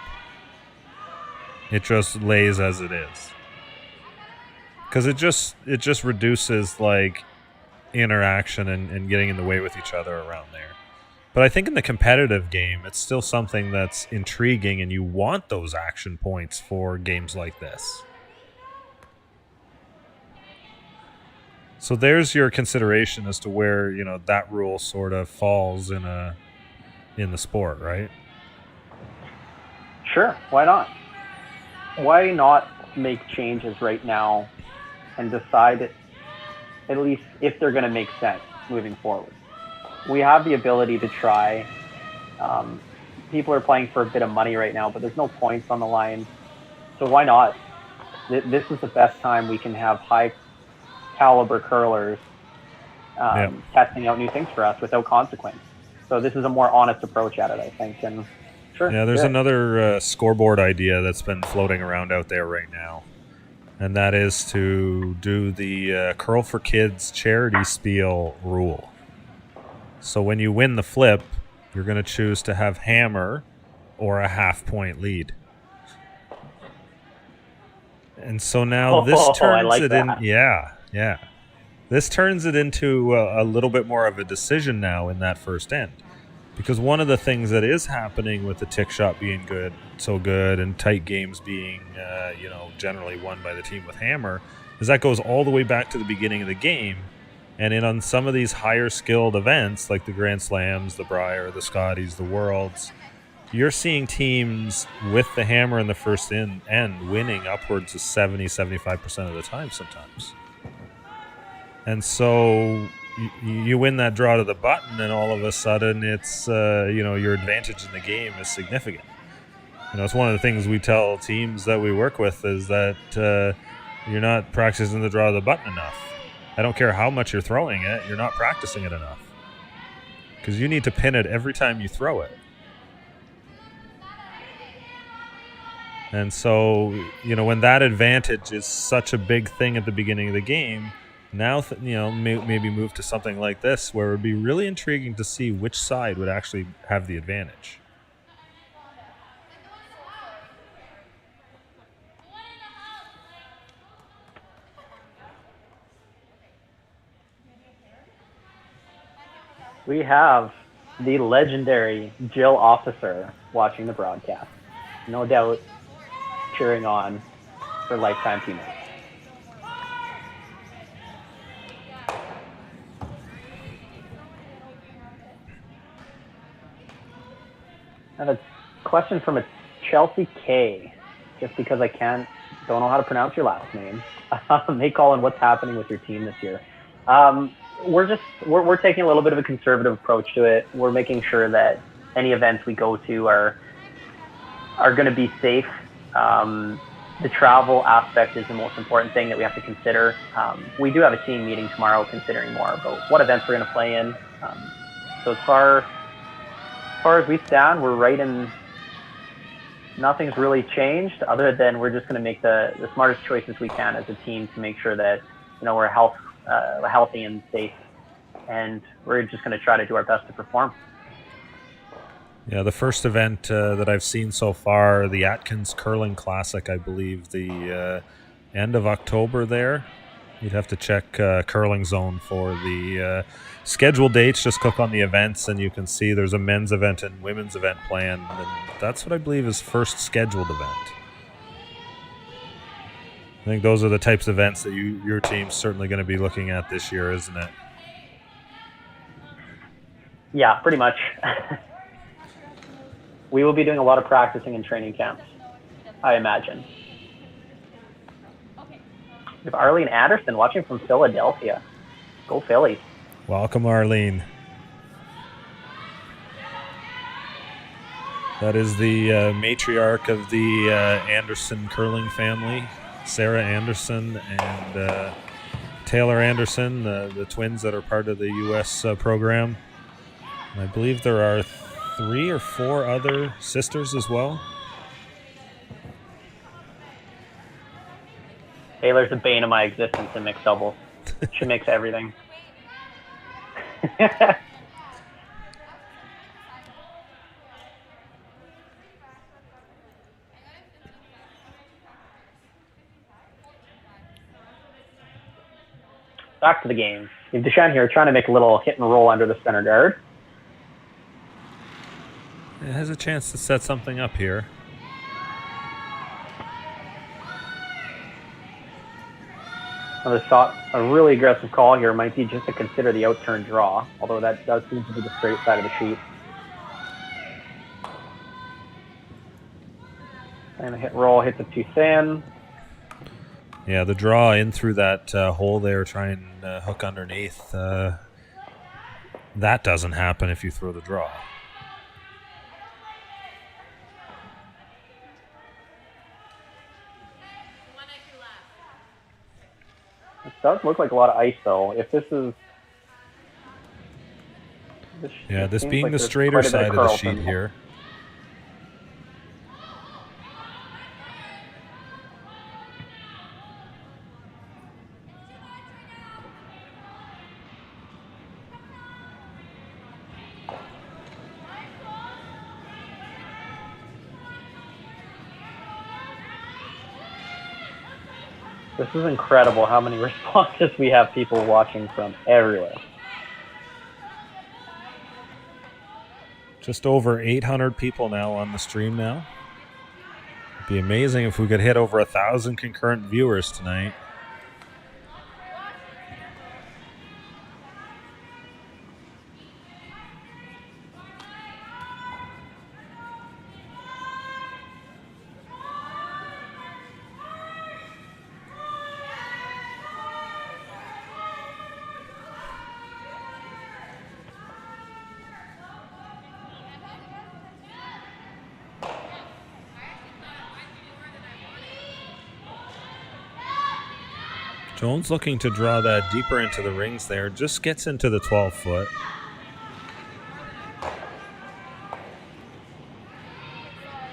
It just lays as it is. Because it just reduces interaction and getting in the way with each other around there. But I think in the competitive game, it's still something that's intriguing, and you want those action points for games like this. So there's your consideration as to where that rule sort of falls in the sport, right? Sure, why not? Why not make changes right now and decide at least if they're going to make sense moving forward? We have the ability to try. People are playing for a bit of money right now, but there's no points on the line. So why not? This is the best time we can have high caliber curlers testing out new things for us without consequence. So this is a more honest approach at it, I think. And sure. Yeah, there's another scoreboard idea that's been floating around out there right now. And that is to do the Curl for Kids charity spiel rule. So when you win the flip, you're going to choose to have hammer or a half-point lead. And so now this turns it in. Yeah. This turns it into a little bit more of a decision now in that first end. Because one of the things that is happening with the tick shot being so good, and tight games being, generally won by the team with hammer, is that goes all the way back to the beginning of the game. And on some of these higher skilled events, like the Grand Slams, the Brier, the Scotties, the Worlds, you're seeing teams with the hammer in the first end winning upwards of 70-75% of the time sometimes. And so you win that draw to the button, and all of a sudden it's your advantage in the game is significant. It's one of the things we tell teams that we work with is that you're not practicing the draw to the button enough. I don't care how much you're throwing it, you're not practicing it enough. Because you need to pin it every time you throw it. And so, when that advantage is such a big thing at the beginning of the game, Now, maybe move to something like this where it would be really intriguing to see which side would actually have the advantage. We have the legendary Jill Officer watching the broadcast. No doubt cheering on her lifetime teammates. I have a question from a Chelsea K, just because I don't know how to pronounce your last name. Hey Colin, what's happening with your team this year? We're taking a little bit of a conservative approach to it. We're making sure that any events we go to are going to be safe. The travel aspect is the most important thing that we have to consider. We do have a team meeting tomorrow considering more about what events we're going to play in. So as far as we stand, we're right in. Nothing's really changed other than we're just going to make the smartest choices we can as a team to make sure that we're healthy and safe, and we're just going to try to do our best to perform. Yeah, the first event that I've seen so far, the Atkins Curling Classic, I believe the end of October there. You'd have to check Curling Zone for the scheduled dates. Just click on the events and you can see there's a men's event and women's event planned. And that's what I believe is first scheduled event. I think those are the types of events that your team's certainly going to be looking at this year, isn't it? Yeah, pretty much. We will be doing a lot of practicing and training camps, I imagine. We have Arlene Anderson watching from Philadelphia. Go Phillies. Welcome, Arlene. That is the matriarch of the Anderson curling family, Sarah Anderson and Taylor Anderson, the twins that are part of the U.S. program. And I believe there are 3 or 4 other sisters as well. Taylor's the bane of my existence in mixed doubles. She makes everything. Back to the game. Deschenes here trying to make a little hit and roll under the center guard. It has a chance to set something up here. Another shot, a really aggressive call here might be just to consider the outturn draw, although that does seem to be the straight side of the sheet. And a hit roll hits it too thin. Yeah, the draw in through that hole there, try and hook underneath. That doesn't happen if you throw the draw. It does look like a lot of ice, though. If this is... This being the straighter side of the sheet here. This is incredible how many responses we have people watching from everywhere. Just over 800 people now on the stream now. It'd be amazing if we could hit over 1,000 concurrent viewers tonight. Jones looking to draw that deeper into the rings there. Just gets into the 12-foot.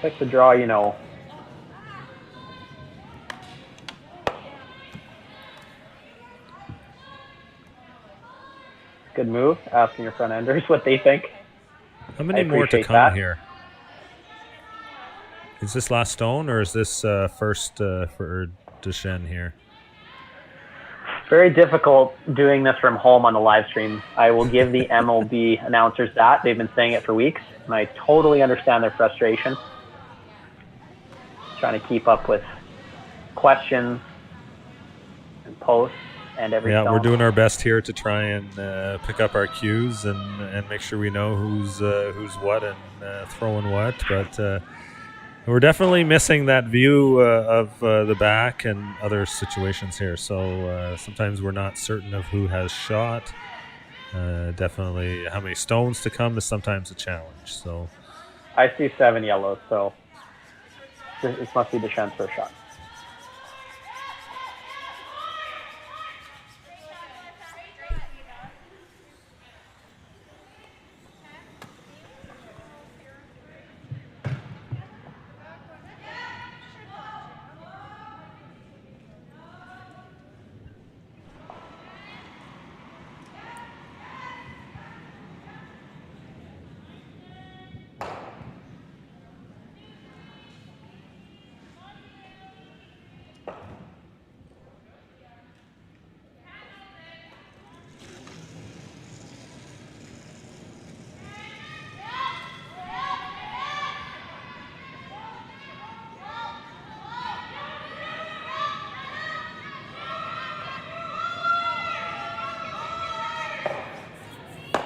Like the draw, you know. Good move. Asking your front enders what they think. How many more to come here? Is this last stone or is this first for Deschenes here? Very difficult doing this from home on the live stream. I will give the MLB announcers that. They've been saying it for weeks, and I totally understand their frustration. Trying to keep up with questions and posts and everything. Yeah, we're doing our best here to try and pick up our cues and make sure we know who's what and throwing what. But we're definitely missing that view of the back and other situations here. So sometimes we're not certain of who has shot. Definitely how many stones to come is sometimes a challenge. So I see 7 yellows, so this must be Deschenes' first shot.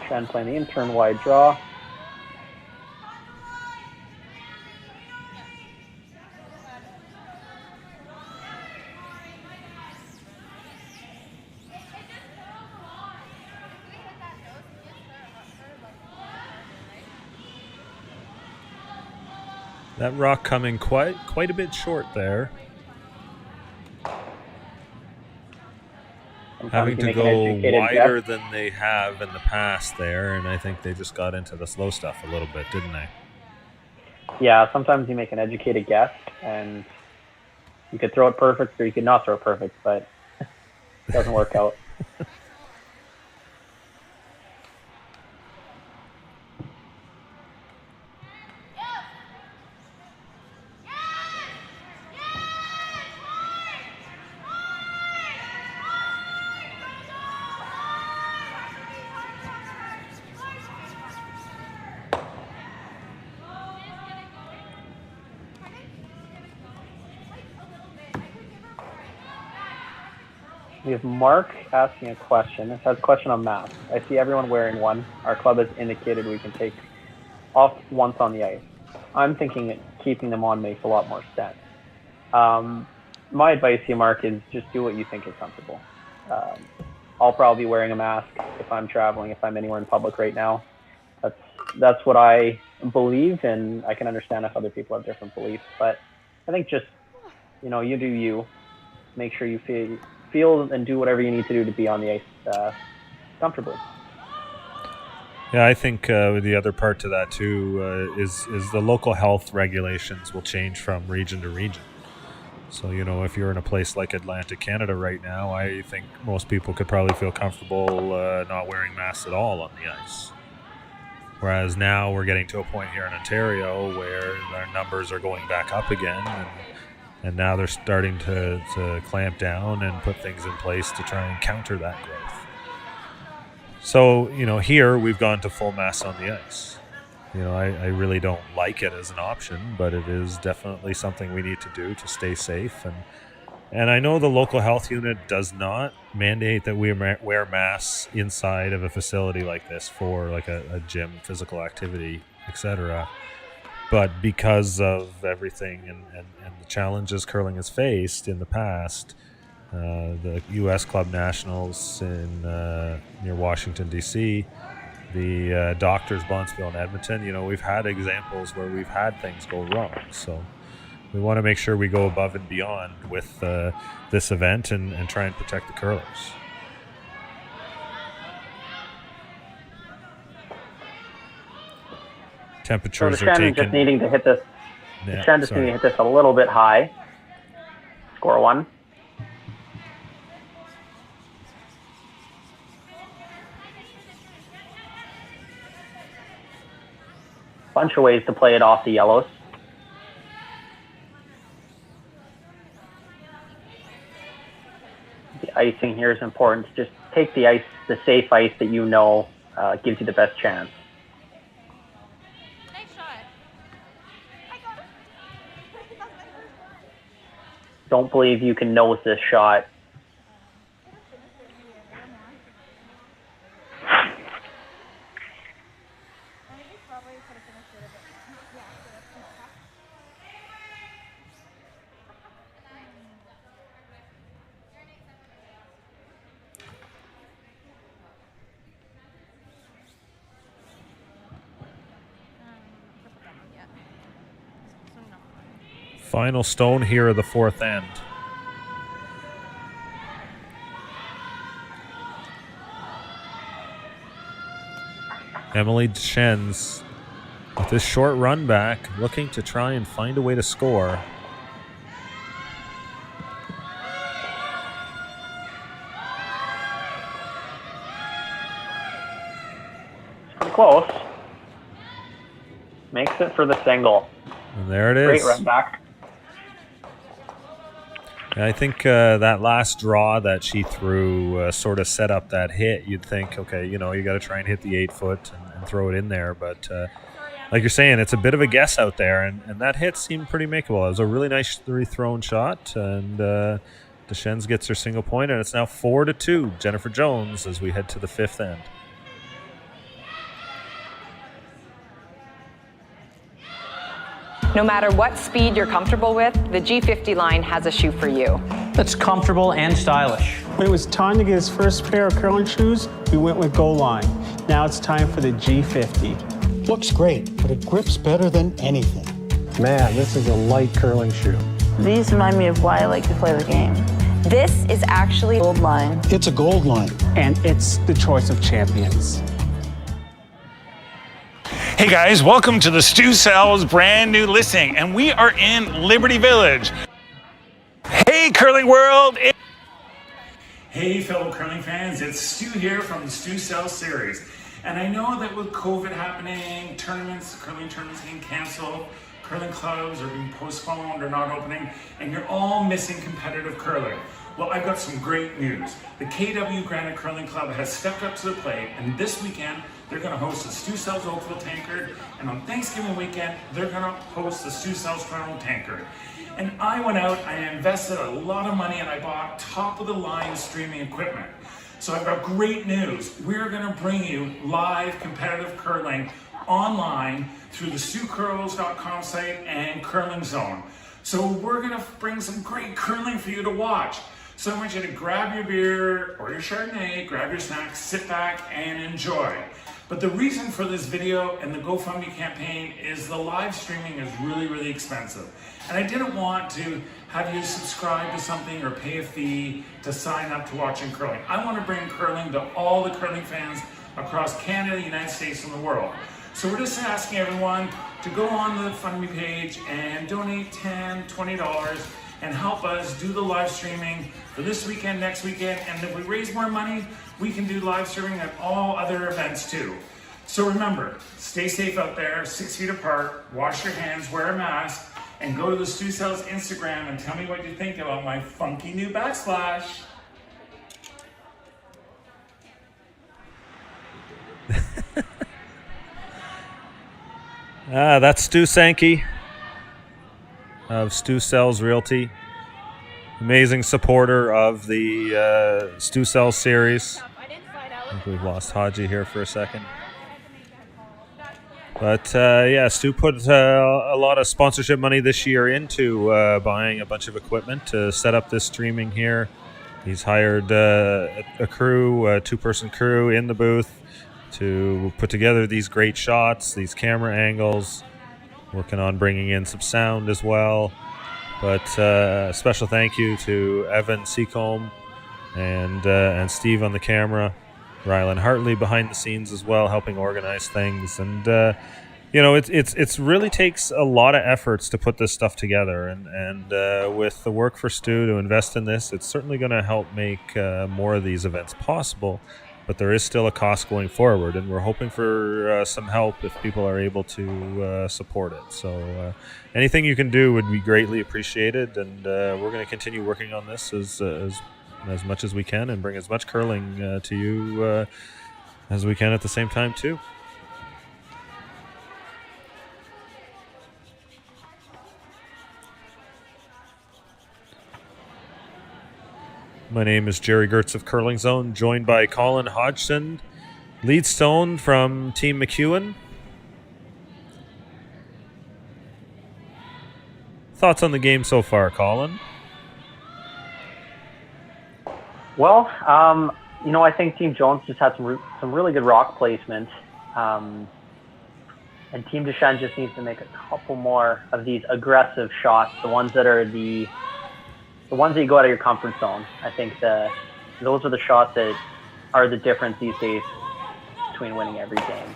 Deschenes playing the in-turn wide draw. that rock coming quite a bit short there. Having to go wider than they have in the past there, and I think they just got into the slow stuff a little bit, didn't they? Yeah, sometimes you make an educated guess, and you could throw it perfect or you could not throw it perfect, but it doesn't work out. We have Mark asking a question. It has a question on masks. I see everyone wearing one. Our club has indicated we can take off once on the ice. I'm thinking that keeping them on makes a lot more sense. My advice to you, Mark, is just do what you think is comfortable. I'll probably be wearing a mask if I'm traveling, if I'm anywhere in public right now. That's what I believe, and I can understand if other people have different beliefs. But I think just, you do you. Make sure you feel and do whatever you need to do to be on the ice comfortably. Yeah, I think the other part to that too is the local health regulations will change from region to region. So, if you're in a place like Atlantic Canada right now, I think most people could probably feel comfortable not wearing masks at all on the ice. Whereas now we're getting to a point here in Ontario where our numbers are going back up again, and now they're starting to clamp down and put things in place to try and counter that growth. So, here we've gone to full masks on the ice. I really don't like it as an option, but it is definitely something we need to do to stay safe. And I know the local health unit does not mandate that we wear masks inside of a facility like this for like a gym, physical activity, etc. But because of everything and the challenges curling has faced in the past, the U.S. Club Nationals in near Washington, D.C., the Doctors, Bontsville, and Edmonton, we've had examples where we've had things go wrong. So we want to make sure we go above and beyond with this event and try and protect the curlers. Temperatures so are taken. Just needing to hit this. Yeah, Deschenes just needing to hit this a little bit high. Score one. bunch of ways to play it off the yellows. The icing here is important. Just take the ice, the safe ice that you know gives you the best chance. Don't believe you can nose this shot. Final stone here of the fourth end. Emily Deschenes with this short run back, looking to try and find a way to score. Close. Makes it for the single. And there it is. Great run back. I think that last draw that she threw sort of set up that hit. You'd think, okay, you got to try and hit the 8-foot and throw it in there. But like you're saying, it's a bit of a guess out there. And that hit seemed pretty makeable. It was a really nice thrown shot. And Deschenes gets her single point. And it's now 4-2, Jennifer Jones, as we head to the fifth end. No matter what speed you're comfortable with, the G50 line has a shoe for you. That's comfortable and stylish. When it was time to get his first pair of curling shoes, we went with Goal Line. Now it's time for the G50. Looks great, but it grips better than anything. Man, this is a light curling shoe. These remind me of why I like to play the game. This is actually Gold Line. It's a gold line. And it's the choice of champions. Hey guys, welcome to the Stu Sells brand new listing, and we are in Liberty Village. Hey curling world! Hey fellow curling fans, it's Stu here from the Stu Sells series. And I know that with COVID happening, curling tournaments getting canceled, curling clubs are being postponed or not opening, and you're all missing competitive curling. Well, I've got some great news. The KW Granite Club has stepped up to the plate, and this weekend they're going to host the Stu Sells Oakville Tankard, and on Thanksgiving weekend they're going to host the Stu Sells Tankard. And I went out, I invested a lot of money, and I bought top-of-the-line streaming equipment. So I've got great news. We're going to bring you live competitive curling online through the StuCurls.com site and Curling Zone. So we're going to bring some great curling for you to watch. So I want you to grab your beer or your Chardonnay, grab your snacks, sit back and enjoy. But the reason for this video and the GoFundMe campaign is the live streaming is really, really expensive. And I didn't want to have you subscribe to something or pay a fee to sign up to watching curling. I want to bring curling to all the curling fans across Canada, the United States, and the world. So we're just asking everyone to go on the GoFundMe page and donate $10, $20 and help us do the live streaming for this weekend, next weekend, and if we raise more money, we can do live streaming at all other events too. So remember, stay safe out there, 6 feet apart, wash your hands, wear a mask, and go to the Stu Sells Instagram and tell me what you think about my funky new backsplash. That's Stu Sankey of Stu Sells Realty. Amazing supporter of the Stu Sells series. I think we've lost Haji here for a second. But yeah, Stu put a lot of sponsorship money this year into buying a bunch of equipment to set up this streaming here. He's hired a crew, a two-person crew in the booth to put together these great shots, these camera angles, working on bringing in some sound as well. But special thank you to Evan Seacombe and Steve on the camera, Rylan Hartley behind the scenes as well, helping organize things. And you know, it's really takes a lot of efforts to put this stuff together. And with the work for Stu to invest in this, it's certainly going to help make more of these events possible. but there is still a cost going forward, and we're hoping for some help if people are able to support it. So anything you can do would be greatly appreciated, and we're going to continue working on this as much as we can and bring as much curling to you as we can at the same time too. My name is Jerry Gertz of Curling Zone, joined by Colin Hodgson, lead stone from Team McEwen. Thoughts on the game so far, Colin? Well, I think Team Jones just had some really good rock placement. And Team Deschenes just needs to make a couple more of these aggressive shots, the ones that are the ones that you go out of your comfort zone. I think those are the shots that are the difference these days between winning every game.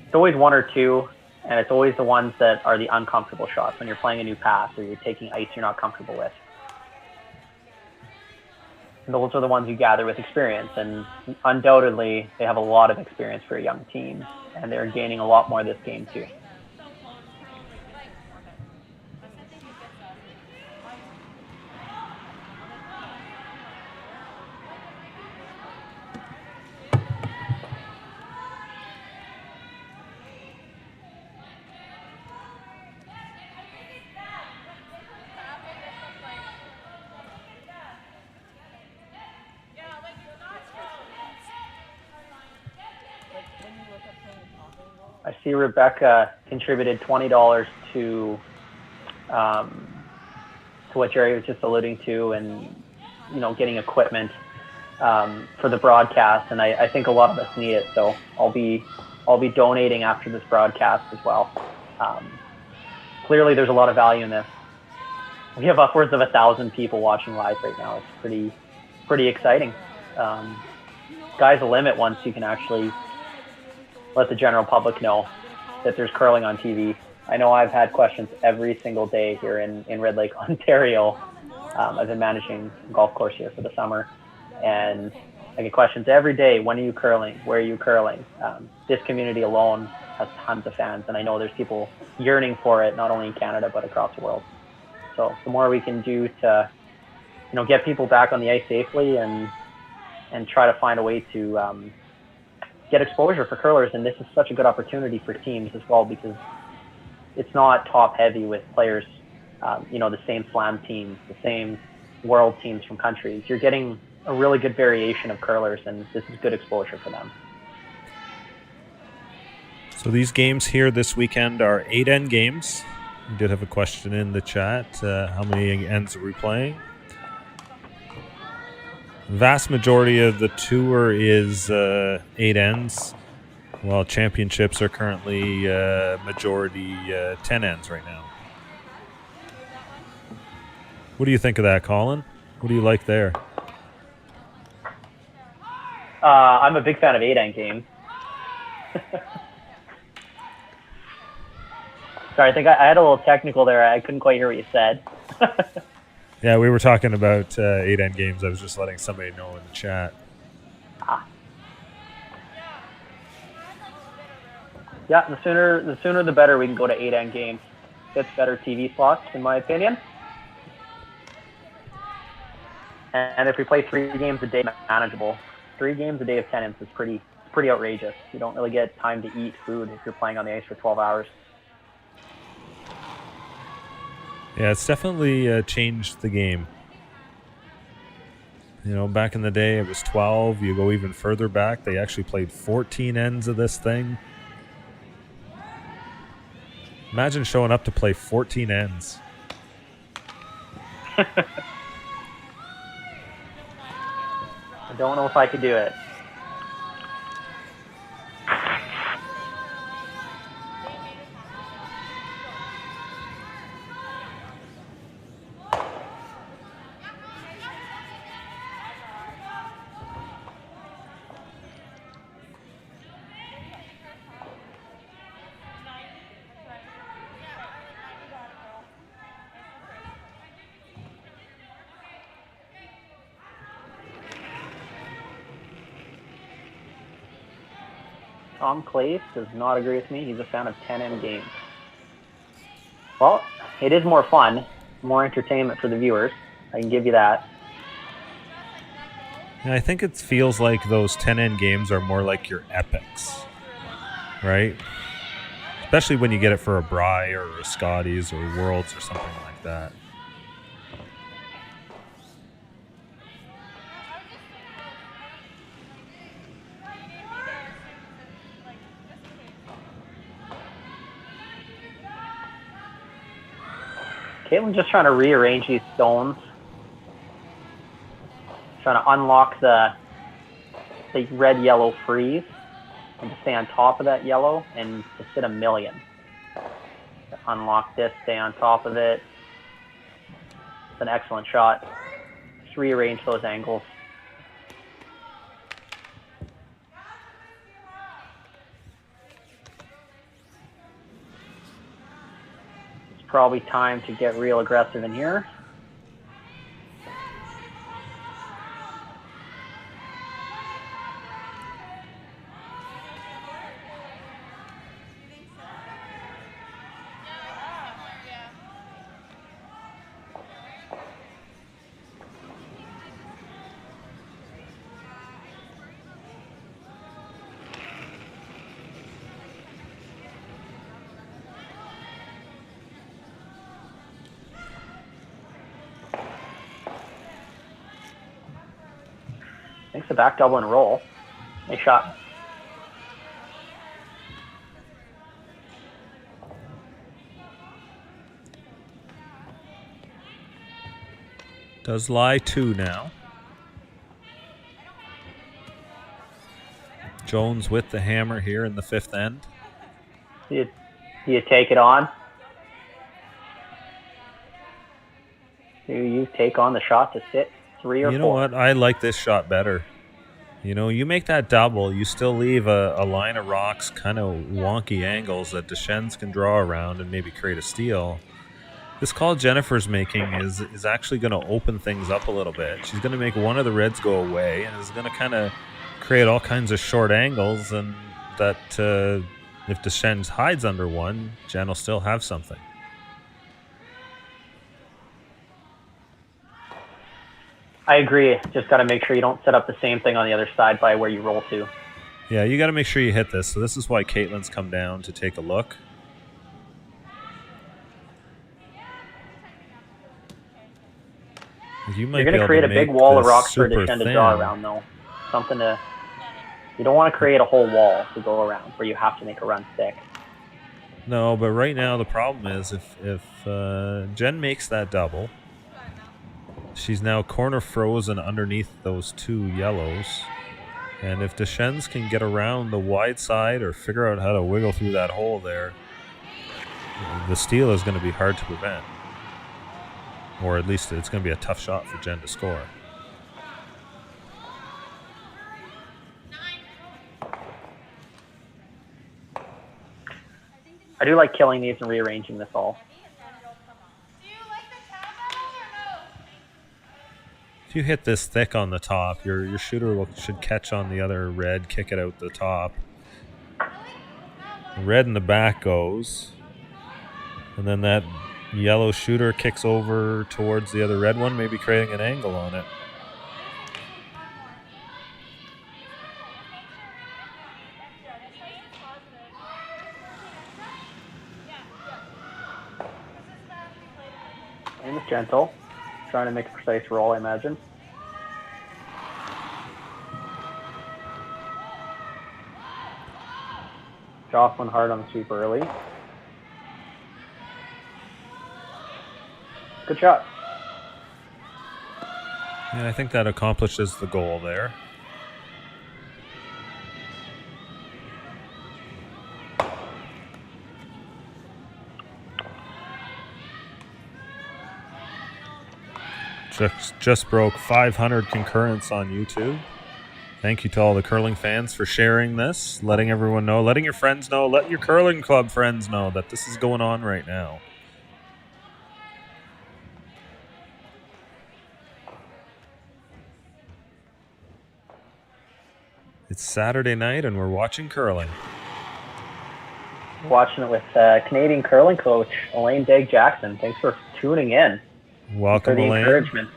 It's always one or two, and it's always the ones that are the uncomfortable shots when you're playing a new pass or you're taking ice you're not comfortable with. And those are the ones you gather with experience, and undoubtedly they have a lot of experience for a young team, and they're gaining a lot more this game too. I see Rebecca contributed $20 to what Jerry was just alluding to, and getting equipment for the broadcast. And I think a lot of us need it, so I'll be donating after this broadcast as well. Clearly, there's a lot of value in this. We have upwards of 1,000 people watching live right now. It's pretty exciting. Sky's the limit once you can actually let the general public know that there's curling on TV. I know I've had questions every single day here in Red Lake, Ontario. I've been managing a golf course here for the summer, and I get questions every day. When are you curling? Where are you curling? This community alone has tons of fans, and I know there's people yearning for it, not only in Canada, but across the world. So the more we can do to, get people back on the ice safely and try to find a way to get exposure for curlers. And this is such a good opportunity for teams as well, because it's not top heavy with players, the same slam teams, the same world teams from countries. You're getting a really good variation of curlers, and this is good exposure for them. So these games here this weekend are 8-end games. We did have a question in the chat. How many ends are we playing? Vast majority of the tour is 8 ends, while championships are currently majority 10 ends right now. What do you think of that, Colin? What do you like there? I'm a big fan of 8-end games. Sorry, I think I had a little technical there. I couldn't quite hear what you said. Yeah, we were talking about 8-end games. I was just letting somebody know in the chat. Yeah, the sooner the better we can go to 8-end games. Gets better TV slots, in my opinion. And if we play 3 games a day, manageable. 3 games a day of 10 ends is pretty outrageous. You don't really get time to eat food if you're playing on the ice for 12 hours. Yeah, it's definitely changed the game. Back in the day it was 12. You go even further back, they actually played 14 ends of this thing. Imagine showing up to play 14 ends. I don't know if I could do it. Tom Clace does not agree with me. He's a fan of 10M games. Well, it is more fun, more entertainment for the viewers. I can give you that. Yeah, I think it feels like those 10N games are more like your epics, right? Especially when you get it for a Bry or a Scotties or Worlds or something like that. Caitlin's just trying to rearrange these stones. Trying to unlock the red-yellow freeze and to stay on top of that yellow and just hit a million. To unlock this, stay on top of it. It's an excellent shot. Just rearrange those angles. Probably time to get real aggressive in here. Makes a back double and roll. Nice shot. Does lie 2 now. Jones with the hammer here in the 5th end. Do you take it on? Do you take on the shot to sit 3 or 4? You know what? I like this shot better. You know, you make that double, you still leave a line of rocks, kind of wonky angles that Deschenes can draw around and maybe create a steal. This call Jennifer's making is actually going to open things up a little bit. She's going to make one of the reds go away and is going to kind of create all kinds of short angles, and that if Deschenes hides under one, Jen will still have something. I agree. Just got to make sure you don't set up the same thing on the other side by where you roll to. Yeah, you got to make sure you hit this. So this is why Caitlin's come down to take a look. You're going to create a big wall of rocks for Deschenes to draw around, though. Something to... You don't want to create a whole wall to go around where you have to make a run stick. No, but right now the problem is if Jen makes that double, she's now corner frozen underneath those 2 yellows. And if Deschenes can get around the wide side or figure out how to wiggle through that hole there, the steal is going to be hard to prevent. Or at least it's going to be a tough shot for Jen to score. I do like killing these and rearranging this all. If you hit this thick on the top, your shooter should catch on the other red, kick it out the top. The red in the back goes. And then that yellow shooter kicks over towards the other red one, maybe creating an angle on it. Aim is gentle. Trying to make a precise roll, I imagine. Jocelyn hard on the sweep early. Good shot. Yeah, I think that accomplishes the goal there. Just broke 500 concurrents on YouTube. Thank you to all the curling fans for sharing this, letting everyone know, letting your friends know, let your curling club friends know that this is going on right now. It's Saturday night and we're watching curling. Watching it with Canadian curling coach Elaine Degg-Jackson. Thanks for tuning in. Welcome, for the Elaine. Encouragement.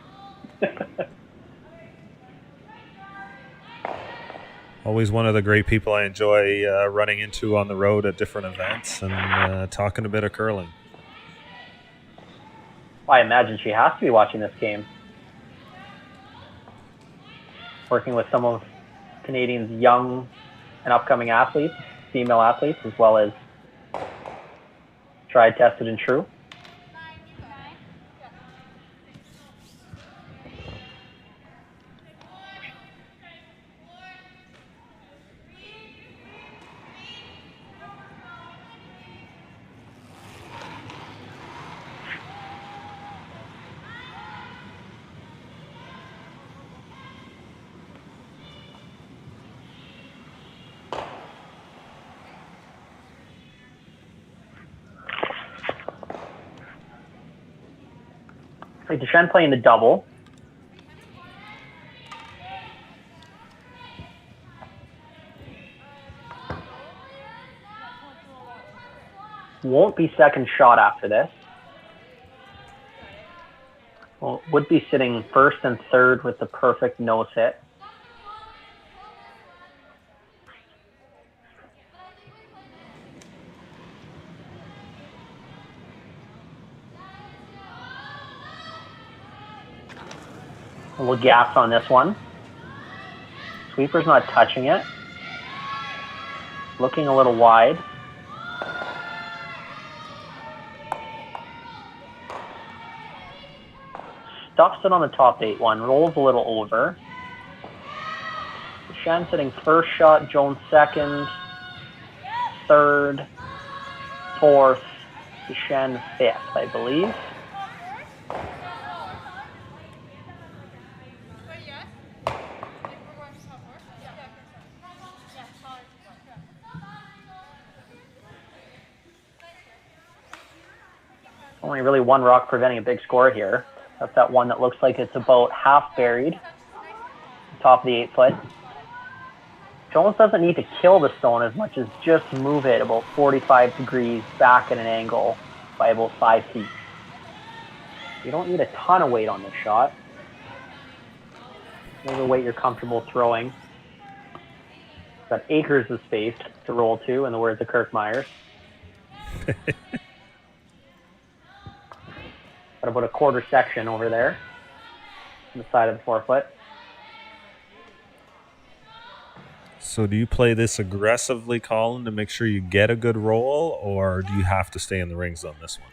Always one of the great people I enjoy running into on the road at different events and talking a bit of curling. I imagine she has to be watching this game. Working with some of Canadians' young and upcoming athletes, female athletes, as well as tried, tested, and true. Deschenes playing the double. Won't be second shot after this. Well, would be sitting first and third with the perfect nose hit. A little gaps on this one. Sweeper's not touching it. Looking a little wide. Stuffs it on the top 8-1. Rolls a little over. Deschenes hitting first shot. Jones second. Third. Fourth. Deschenes fifth, I believe. Only really one rock preventing a big score here. That's that one that looks like it's about half buried. Top of the 8-foot. Jones doesn't need to kill the stone as much as just move it about 45 degrees back at an angle by about 5 feet. You don't need a ton of weight on this shot. Maybe weight you're comfortable throwing. Got acres of space to roll to, in the words of Kirk Myers. Got about a quarter section over there on the side of the 4-foot. So do you play this aggressively, Colin, to make sure you get a good roll, or do you have to stay in the rings on this one?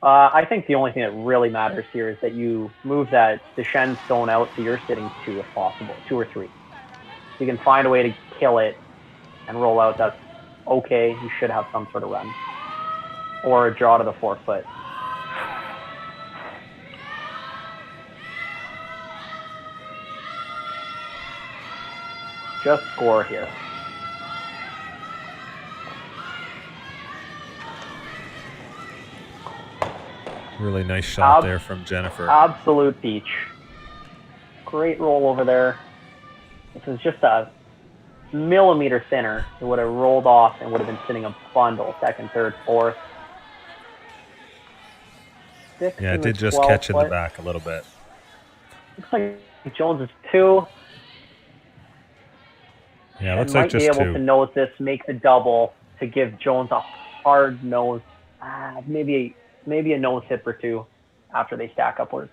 I think the only thing that really matters here is that you move that Deschenes stone out so you're sitting 2 if possible, 2 or 3. If you can find a way to kill it and roll out, that's okay. You should have some sort of run. Or a draw to the 4-foot. Just score here. Really nice shot there from Jennifer. Absolute beach. Great roll over there. This is just a millimeter thinner. It would have rolled off and would have been sitting a bundle, second, third, fourth. Yeah, it did just catch in the back a little bit. Looks like Jones is 2. Yeah, it looks like just 2. Might be able to nose this, make the double to give Jones a hard nose. Maybe a nose hit or 2 after they stack upwards.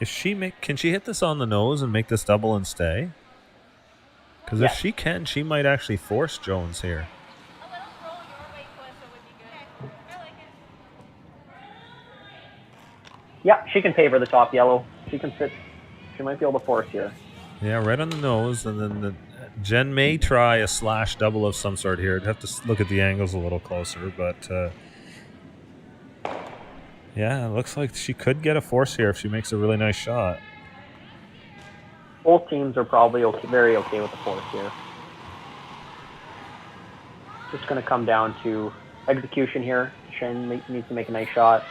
Can she hit this on the nose and make this double and stay? Because if she can, she might actually force Jones here. Yeah, she can favor the top yellow. She can sit. She might be able to force here. Yeah, right on the nose, and then Jen may try a slash double of some sort here. I'd have to look at the angles a little closer, but yeah, it looks like she could get a force here if she makes a really nice shot. Both teams are probably very okay with the force here. Just going to come down to execution here. Shen needs to make a nice shot.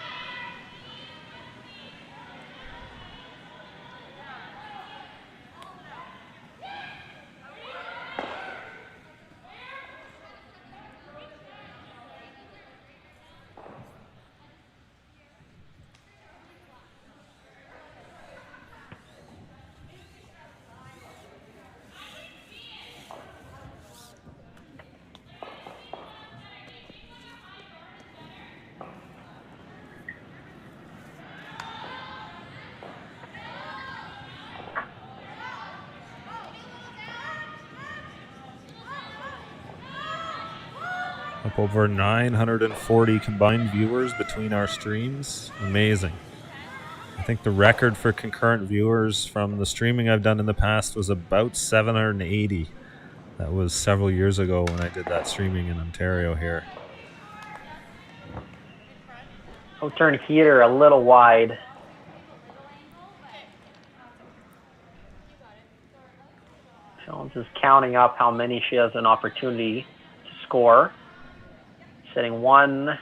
Up over 940 combined viewers between our streams. Amazing. I think the record for concurrent viewers from the streaming I've done in the past was about 780. That was several years ago when I did that streaming in Ontario here. I'll turn heater a little wide. Jones is counting up how many she has an opportunity to score. Sitting 1.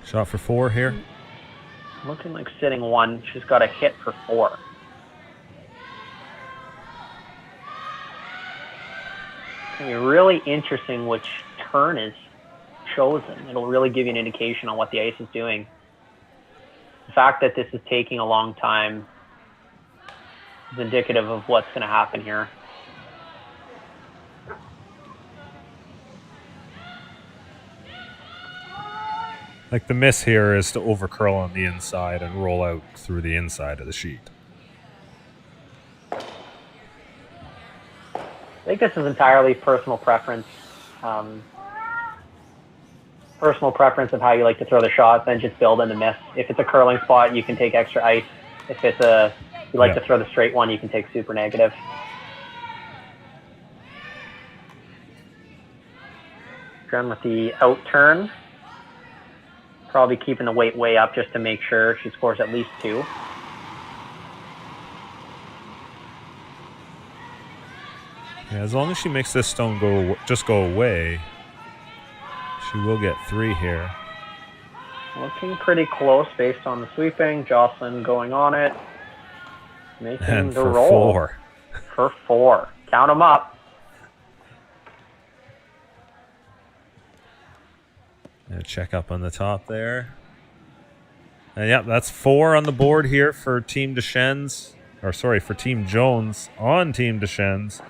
Shot for 4 here. Looking like sitting 1. She's got a hit for 4. It's going to be really interesting which turn is chosen. It'll really give you an indication on what the ice is doing. The fact that this is taking a long time is indicative of what's going to happen here. Like the miss here is to overcurl on the inside and roll out through the inside of the sheet. I think this is entirely personal preference. Personal preference of how you like to throw the shots, and just build in the miss. If it's a curling spot, you can take extra ice. If it's you like to throw the straight one, you can take super negative. Done with the out turn. Probably keeping the weight way up just to make sure she scores at least 2. Yeah, as long as she makes this stone go away, she will get 3 here. Looking pretty close based on the sweeping. Jocelyn going on it. Making And the for roll. 4. For 4. Count them up. Check up on the top there. And yeah, that's 4 on the board here for Team Deschenes. Or sorry, for Team Jones on Team Deschenes.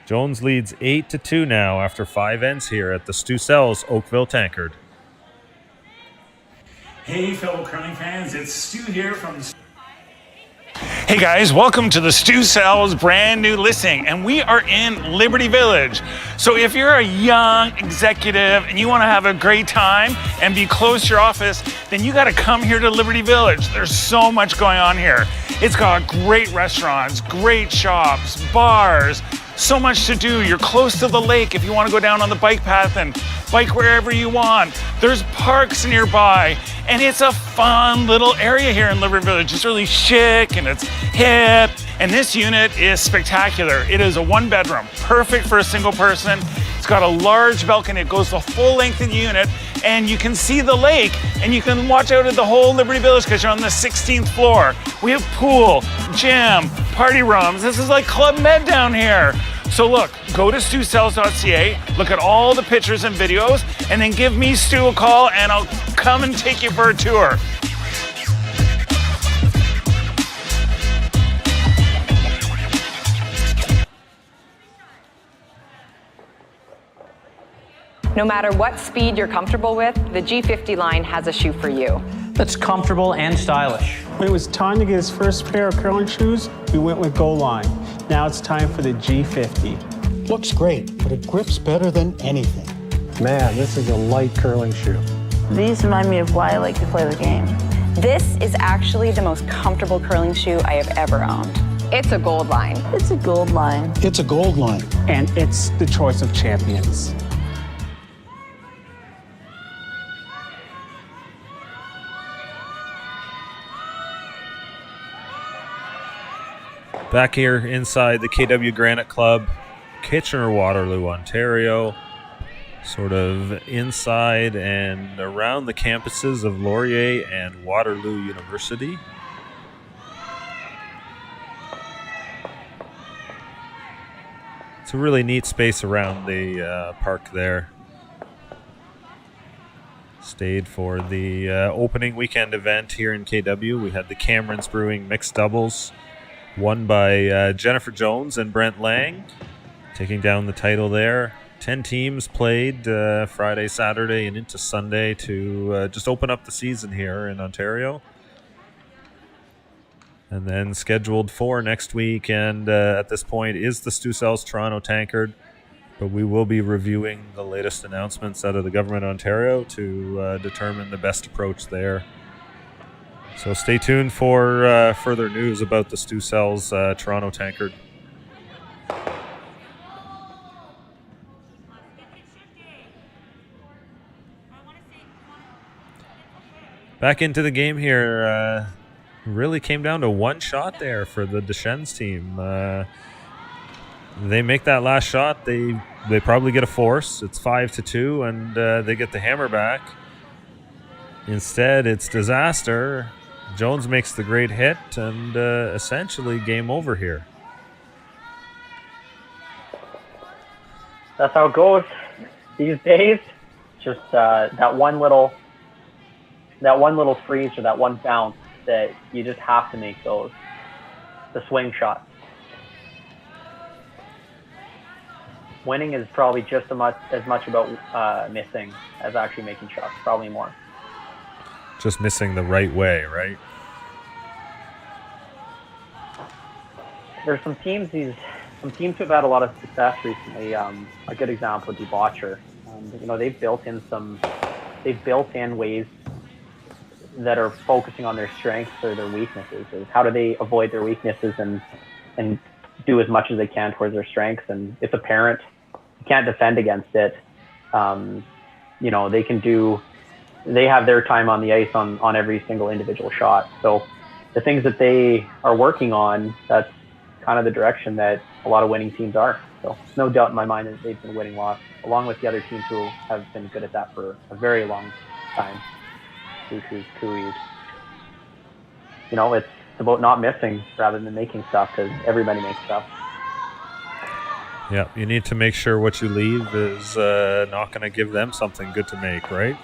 Jones leads 8-2 now after 5 ends here at the Stu Sells Oakville Tankard. Hey, fellow curling fans, it's Stu here from... Hey guys, welcome to the Stu Sells brand new listing, and we are in Liberty Village. So if you're a young executive and you want to have a great time and be close to your office, then you got to come here to Liberty Village. There's so much going on here. It's got great restaurants, great shops, bars, so much to do. You're close to the lake if you want to go down on the bike path and bike wherever you want. There's parks nearby, and it's a fun little area here in Liberty Village. It's really chic and it's hip, and this unit is spectacular. It is a 1-bedroom, perfect for a single person. It's got a large balcony. It goes the full length of the unit, and you can see the lake, and you can watch out at the whole Liberty Village because you're on the 16th floor. We have pool, gym, party rooms. This is like Club Med down here. So look, go to stusells.ca, look at all the pictures and videos, and then give me Stu a call, and I'll come and take you for a tour. No matter what speed you're comfortable with, the G50 line has a shoe for you. That's comfortable and stylish. When it was time to get his first pair of curling shoes, we went with Goal Line. Now it's time for the G50. Looks great, but it grips better than anything. Man, this is a light curling shoe. These remind me of why I like to play the game. This is actually the most comfortable curling shoe I have ever owned. It's a Gold Line. It's a Gold Line. It's a Gold Line. And it's the choice of champions. Back here inside the KW Granite Club, Kitchener-Waterloo, Ontario. Sort of inside and around the campuses of Laurier and Waterloo University. It's a really neat space around the park there. Stayed for the opening weekend event here in KW. We had the Cameron's Brewing mixed doubles, won by Jennifer Jones and Brent Lang, taking down the title there. 10 teams played Friday, Saturday, and into Sunday to just open up the season here in Ontario. And then scheduled for next week, and at this point, is the Stu Sells Toronto Tankard. But we will be reviewing the latest announcements out of the Government of Ontario to determine the best approach there. So stay tuned for further news about the Stu Sells Toronto Tankard. Back into the game here. Really came down to one shot there for the Deschenes team. They make that last shot. They probably get a force. It's 5-2, and they get the hammer back. Instead, it's disaster. Jones makes the great hit, and essentially game over here. That's how it goes these days. Just that one little freeze or that one bounce that you just have to make those, the swing shots. Winning is probably just as much about missing as actually making shots, probably more. Just missing the right way, right? There's some teams who've had a lot of success recently. A good example would be Botcher. They've built in ways that are focusing on their strengths or their weaknesses. Is how do they avoid their weaknesses and do as much as they can towards their strengths? And it's apparent. You can't defend against it. They have their time on the ice on every single individual shot. So the things that they are working on, that's kind of the direction that a lot of winning teams are. So no doubt in my mind that they've been winning lots, along with the other teams who have been good at that for a very long time. It's about not missing rather than making stuff, because everybody makes stuff. Yeah, you need to make sure what you leave is not going to give them something good to make, right?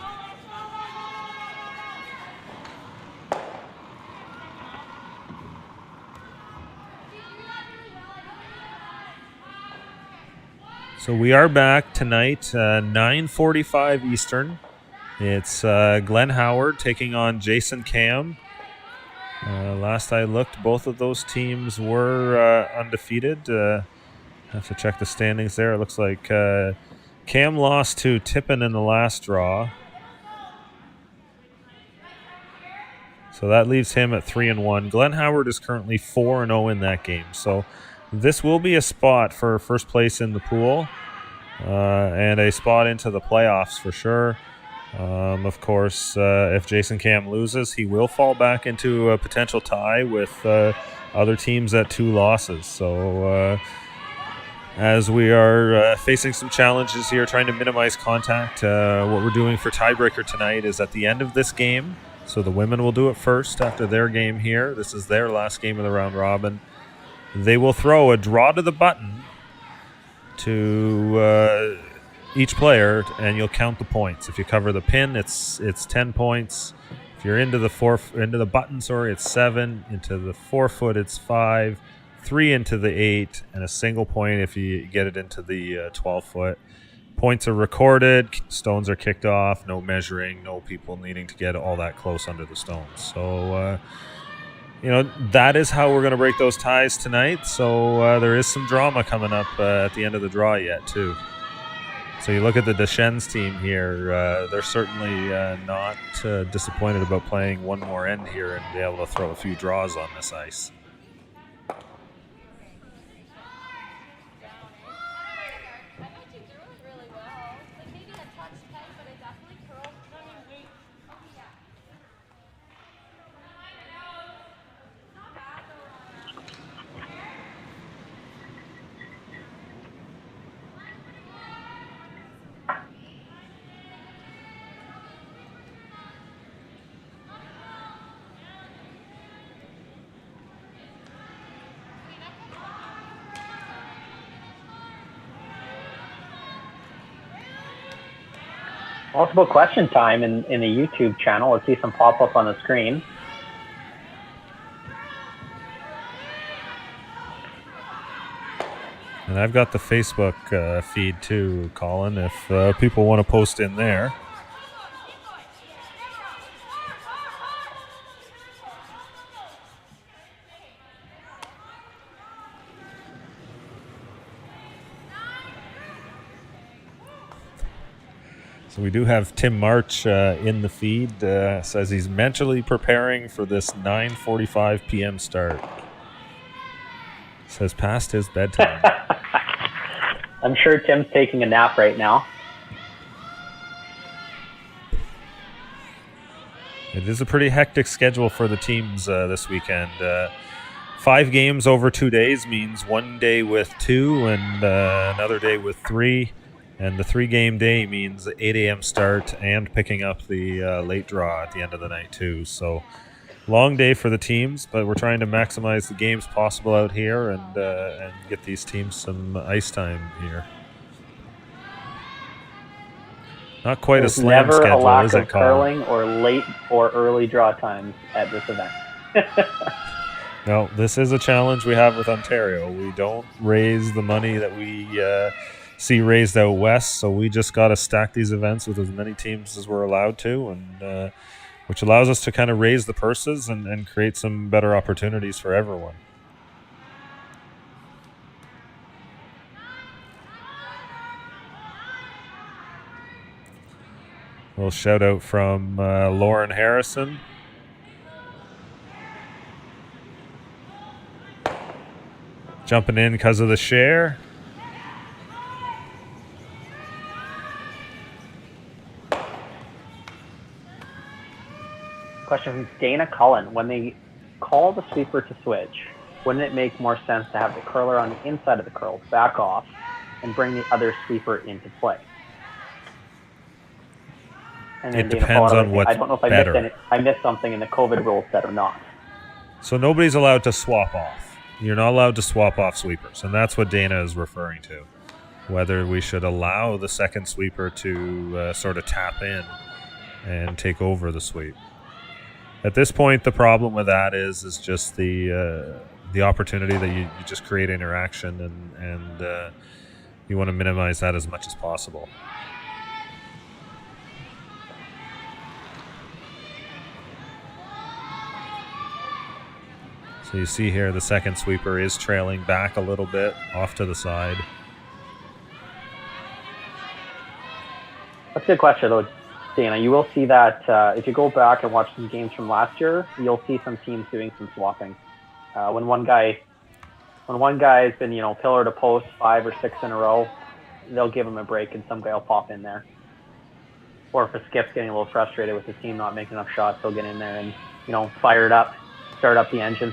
So we are back tonight, 9:45 Eastern. It's Glenn Howard taking on Jason Cam. Last I looked, both of those teams were undefeated. Have to check the standings there. It looks like Cam lost to Tippin in the last draw. So that leaves him at 3-1. Glenn Howard is currently 4-0 in that game. So this will be a spot for first place in the pool and a spot into the playoffs for sure. Of course, if Jason Cam loses, he will fall back into a potential tie with other teams at 2 losses. So as we are facing some challenges here, trying to minimize contact, what we're doing for tiebreaker tonight is at the end of this game. So the women will do it first after their game here. This is their last game of the round robin. They will throw a draw to the button to each player, and you'll count the points. If you cover the pin, it's 10 points. If you're into the button, it's 7. Into the 4-foot, it's 5. 3 into the 8, and a single point if you get it into the 12-foot. Points are recorded. Stones are kicked off. No measuring. No people needing to get all that close under the stones. So, that is how we're going to break those ties tonight. So there is some drama coming up at the end of the draw yet, too. So you look at the Deschenes team here. They're certainly not disappointed about playing one more end here and be able to throw a few draws on this ice. Multiple question time in the YouTube channel. Let's see some pop up on the screen. And I've got the Facebook feed too, Colin, if people want to post in there. So we do have Tim March in the feed. Says he's mentally preparing for this 9:45 p.m. start. Says past his bedtime. I'm sure Tim's taking a nap right now. It is a pretty hectic schedule for the teams this weekend. 5 games over 2 days means 1 day with 2 and another day with 3. And the 3-game day means 8 a.m. start and picking up the late draw at the end of the night too. So long day for the teams, but we're trying to maximize the games possible out here and get these teams some ice time here. Not quite There's a slam never schedule, a lack is of it, Colin? curling or late or early draw times at this event. No, this is a challenge we have with Ontario. We don't raise the money that we see raised out west, so we just got to stack these events with as many teams as we're allowed to, and which allows us to kind of raise the purses and create some better opportunities for everyone. A little shout out from Lauren Harrison. Jumping in because of the share. Question from Dana Cullen. When they call the sweeper to switch, wouldn't it make more sense to have the curler on the inside of the curl back off and bring the other sweeper into play? And It Dana depends Cullen, on what's I don't know if better. I missed something in the COVID rule set or not. So nobody's allowed to swap off. You're not allowed to swap off sweepers, and that's what Dana is referring to. Whether we should allow the second sweeper to sort of tap in and take over the sweep. At this point, the problem with that is just the opportunity that you just create interaction, and you want to minimize that as much as possible. So you see here the second sweeper is trailing back a little bit off to the side. That's a good question, though, Dana. You will see that if you go back and watch some games from last year, you'll see some teams doing some swapping. When one guy's been, pillar to post 5 or 6 in a row, they'll give him a break and some guy will pop in there. Or if a skip's getting a little frustrated with his team not making enough shots, he'll get in there and, fire it up, start up the engine.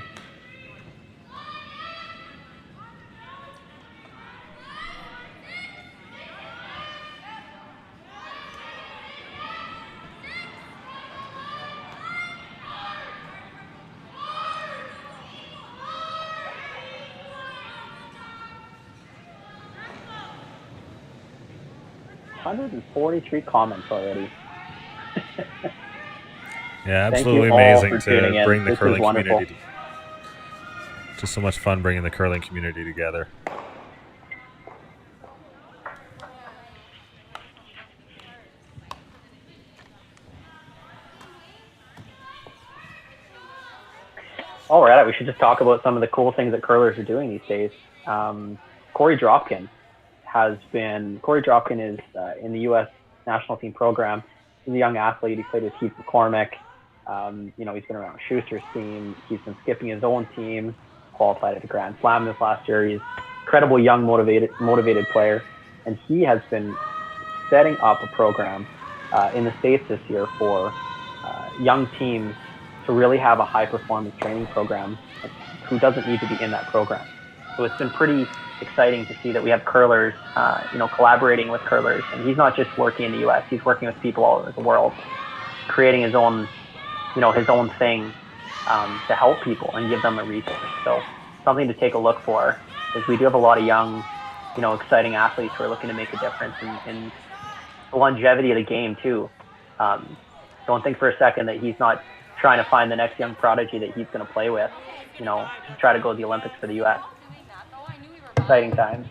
$143 comments already. Yeah, Thank absolutely you all amazing for to tuning in. bring the This is curling wonderful. community. Just so much fun bringing the curling community together. While we're at it, we should just talk about some of the cool things that curlers are doing these days. Corey Dropkin is in the U.S. national team program. He's a young athlete. He played with Keith McCormick. He's been around Schuster's team. He's been skipping his own team, qualified at the Grand Slam this last year. He's an incredible young, motivated player. And he has been setting up a program in the States this year for young teams to really have a high-performance training program who doesn't need to be in that program. So it's been pretty exciting to see that we have curlers, collaborating with curlers. And he's not just working in the U.S. He's working with people all over the world, creating his own thing to help people and give them a resource. So something to take a look for is we do have a lot of young, exciting athletes who are looking to make a difference in the longevity of the game too. Don't think for a second that he's not trying to find the next young prodigy that he's going to play with, to try to go to the Olympics for the U.S. Exciting times.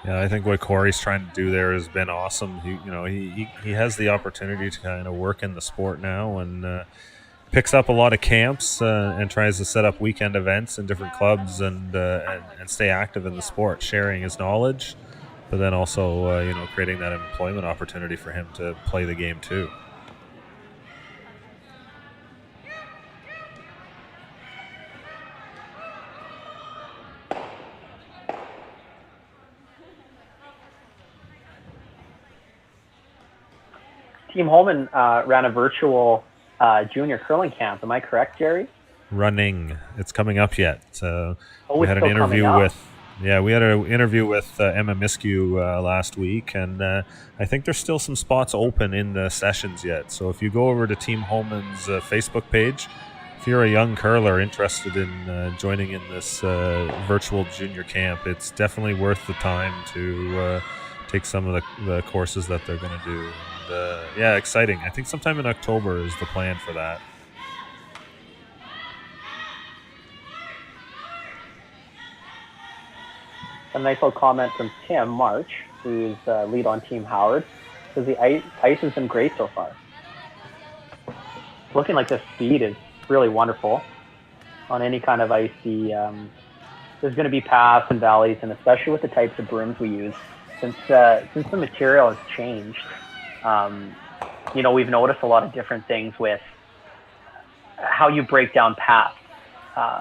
Yeah, I think what Corey's trying to do there has been awesome. He has the opportunity to kind of work in the sport now and picks up a lot of camps and tries to set up weekend events in different clubs and stay active in the sport, sharing his knowledge, but then also, creating that employment opportunity for him to play the game too. Team Holman ran a virtual junior curling camp. Am I correct, Jerry? Running. It's coming up yet. We had it's an still coming interview up? with Emma Miskew last week, and I think there's still some spots open in the sessions yet. So if you go over to Team Holman's Facebook page, if you're a young curler interested in joining in this virtual junior camp, it's definitely worth the time to take some of the courses that they're going to do. And, exciting. I think sometime in October is the plan for that. A nice little comment from Tim March, who's lead on Team Howard, says the ice has been great so far. Looking like the speed is really wonderful on any kind of icy. There's going to be paths and valleys, and especially with the types of brooms we use, since the material has changed. We've noticed a lot of different things with how you break down paths.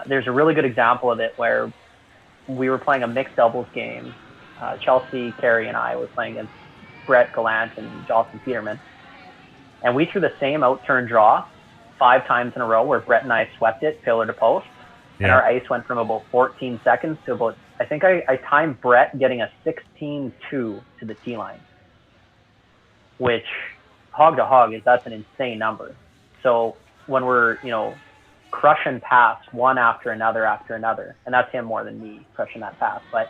There's a really good example of it where we were playing a mixed doubles game. Chelsea, Carey, and I were playing against Brett Gallant and Jocelyn Peterman. And we threw the same outturn draw 5 times in a row where Brett and I swept it pillar to post. And our ice went from about 14 seconds to about, I think I timed Brett getting a 16-2 to the tee line, which hog to hog that's an insane number. So when we're, crushing past one after another, and that's him more than me crushing that pass. But,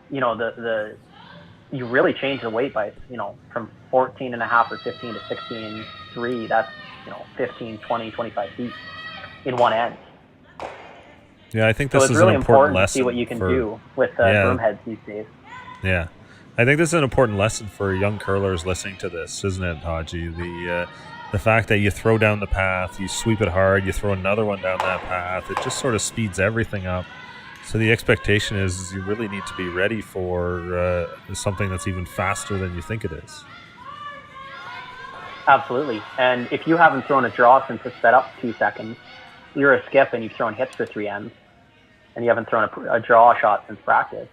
you really change the weight by, from 14.5 or 15 to 16.3, that's, 15, 20, 25 feet in one end. Yeah, I think this so is really an important to lesson see what you can do with broom heads these days. Yeah. I think this is an important lesson for young curlers listening to this, isn't it, Haji? The fact that you throw down the path, you sweep it hard, you throw another one down that path, it just sort of speeds everything up. So the expectation is you really need to be ready for something that's even faster than you think it is. Absolutely. And if you haven't thrown a draw since it's set up 2 seconds, you're a skip and you've thrown hits for 3 ends, and you haven't thrown a draw shot since practice.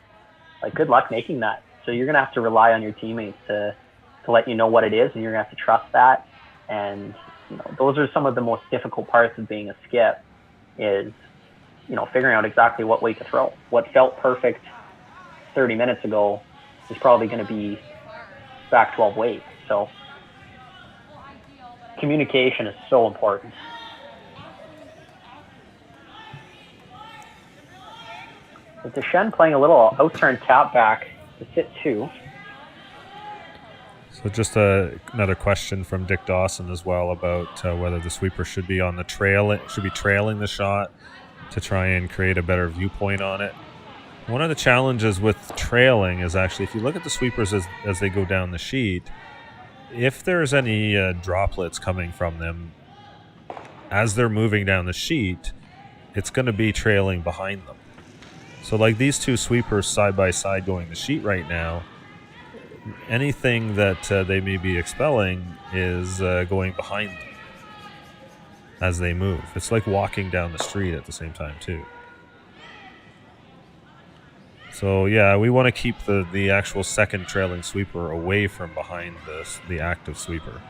Good luck making that. So you're going to have to rely on your teammates to let you know what it is, and you're going to have to trust that. And, those are some of the most difficult parts of being a skip is, figuring out exactly what way to throw. What felt perfect 30 minutes ago is probably going to be back 12 weight. So communication is so important. With Deschenes playing a little out-turn tap back to sit 2. So just another question from Dick Dawson as well about whether the sweeper should be on the trail. It should be trailing the shot to try and create a better viewpoint on it. One of the challenges with trailing is actually, if you look at the sweepers as they go down the sheet, if there's any droplets coming from them as they're moving down the sheet, it's going to be trailing behind them. So like these two sweepers side by side going the sheet right now, anything that they may be expelling is going behind them as they move. It's like walking down the street at the same time too. So yeah, we want to keep the actual second trailing sweeper away from behind the active sweeper.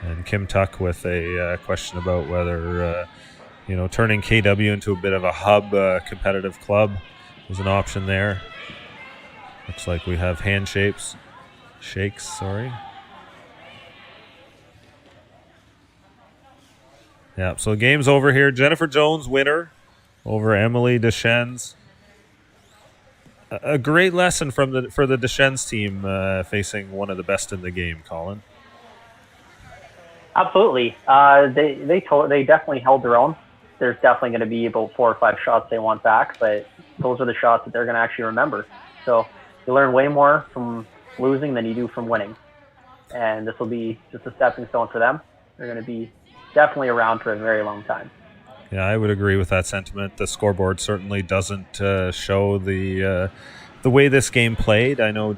And Kim Tuck with a question about whether turning KW into a bit of a hub competitive club is an option there. Looks like we have shakes. Yeah, so the game's over here. Jennifer Jones, winner over Emily Deschenes. A great lesson for the Deschenes team facing one of the best in the game, Colin. Absolutely. They definitely held their own. There's definitely going to be about 4 or 5 shots they want back, but those are the shots that they're going to actually remember. So you learn way more from losing than you do from winning. And this will be just a stepping stone for them. They're going to be definitely around for a very long time. Yeah, I would agree with that sentiment. The scoreboard certainly doesn't show the way this game played. I know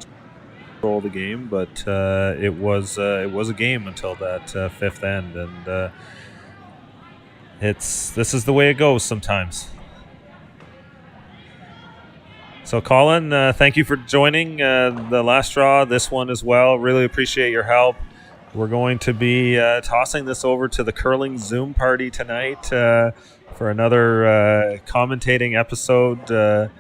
control the game, but it was a game until that fifth end, and this is the way it goes sometimes. So, Colin, thank you for joining the last draw, this one as well. Really appreciate your help. We're going to be tossing this over to the curling Zoom party tonight for another commentating episode. The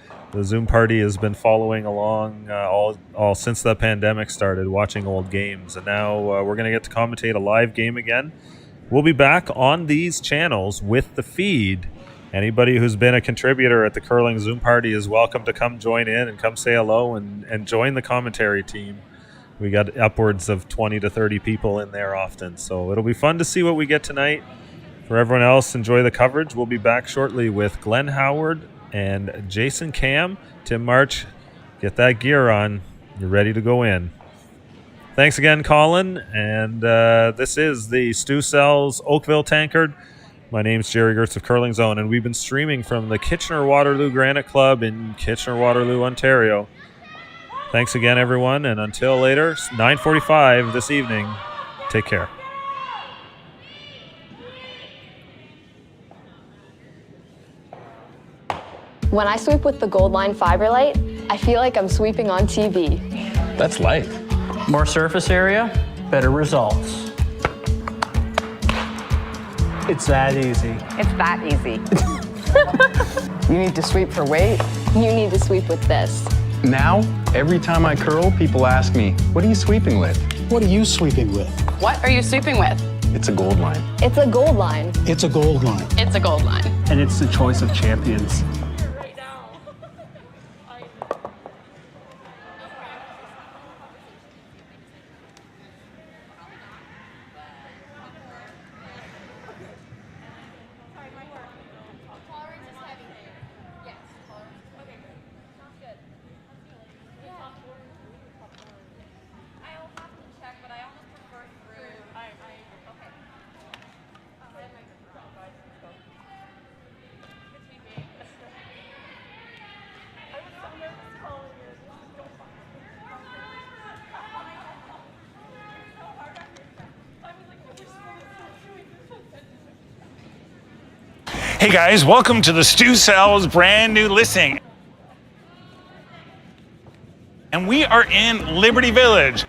Zoom party has been following along all since the pandemic started, watching old games. And now we're going to get to commentate a live game again. We'll be back on these channels with the feed. Anybody who's been a contributor at the curling Zoom party is welcome to come join in and come say hello and join the commentary team. We got upwards of 20 to 30 people in there often, so it'll be fun to see what we get tonight. For everyone else, enjoy the coverage. We'll be back shortly with Glenn Howard and Jason Cam. Tim March, get that gear on. You're ready to go in. Thanks again, Colin, and this is the Stu Sells Oakville Tankard. My name's Jerry Gertz of Curling Zone, and we've been streaming from the Kitchener-Waterloo Granite Club in Kitchener-Waterloo, Ontario. Thanks again, everyone, and until later, 9:45 this evening, take care. When I sweep with the Gold Line Fiber Light, I feel like I'm sweeping on TV. That's life. More surface area, better results. It's that easy. It's that easy. You need to sweep for weight? You need to sweep with this. Now, every time I curl, people ask me, what are you sweeping with? What are you sweeping with? What are you sweeping with? It's a Gold Line. It's a Gold Line. It's a Gold Line. It's a Gold Line. And it's the choice of champions. Hey guys, welcome to the Stu Sells brand new listing. And we are in Liberty Village.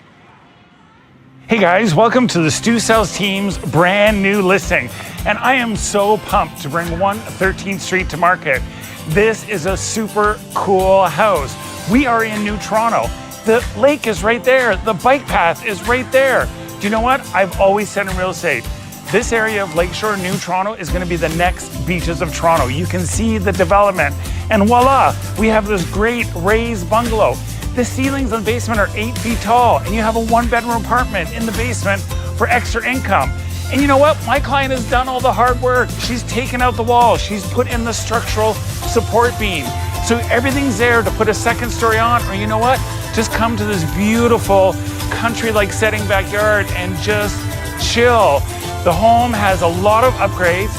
Hey guys, welcome to the Stu Sells team's brand new listing. And I am so pumped to bring 113th Street to market. This is a super cool house. We are in New Toronto. The lake is right there. The bike path is right there. Do you know what? I've always said in real estate, this area of Lakeshore, New Toronto, is going to be the next beaches of Toronto. You can see the development. And voila, we have this great raised bungalow. The ceilings in the basement are 8 feet tall, and you have a 1-bedroom apartment in the basement for extra income. And you know what? My client has done all the hard work. She's taken out the wall. She's put in the structural support beam. So everything's there to put a second story on, or you know what? Just come to this beautiful country-like setting backyard and just chill. The home has a lot of upgrades.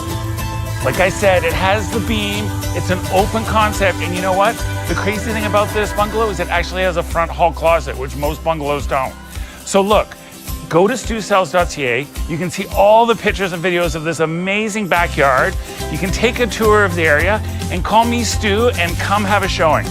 Like I said, it has the beam. It's an open concept. And you know what? The crazy thing about this bungalow is it actually has a front hall closet, which most bungalows don't. So look, go to stusells.ca. You can see all the pictures and videos of this amazing backyard. You can take a tour of the area and call me Stu and come have a showing.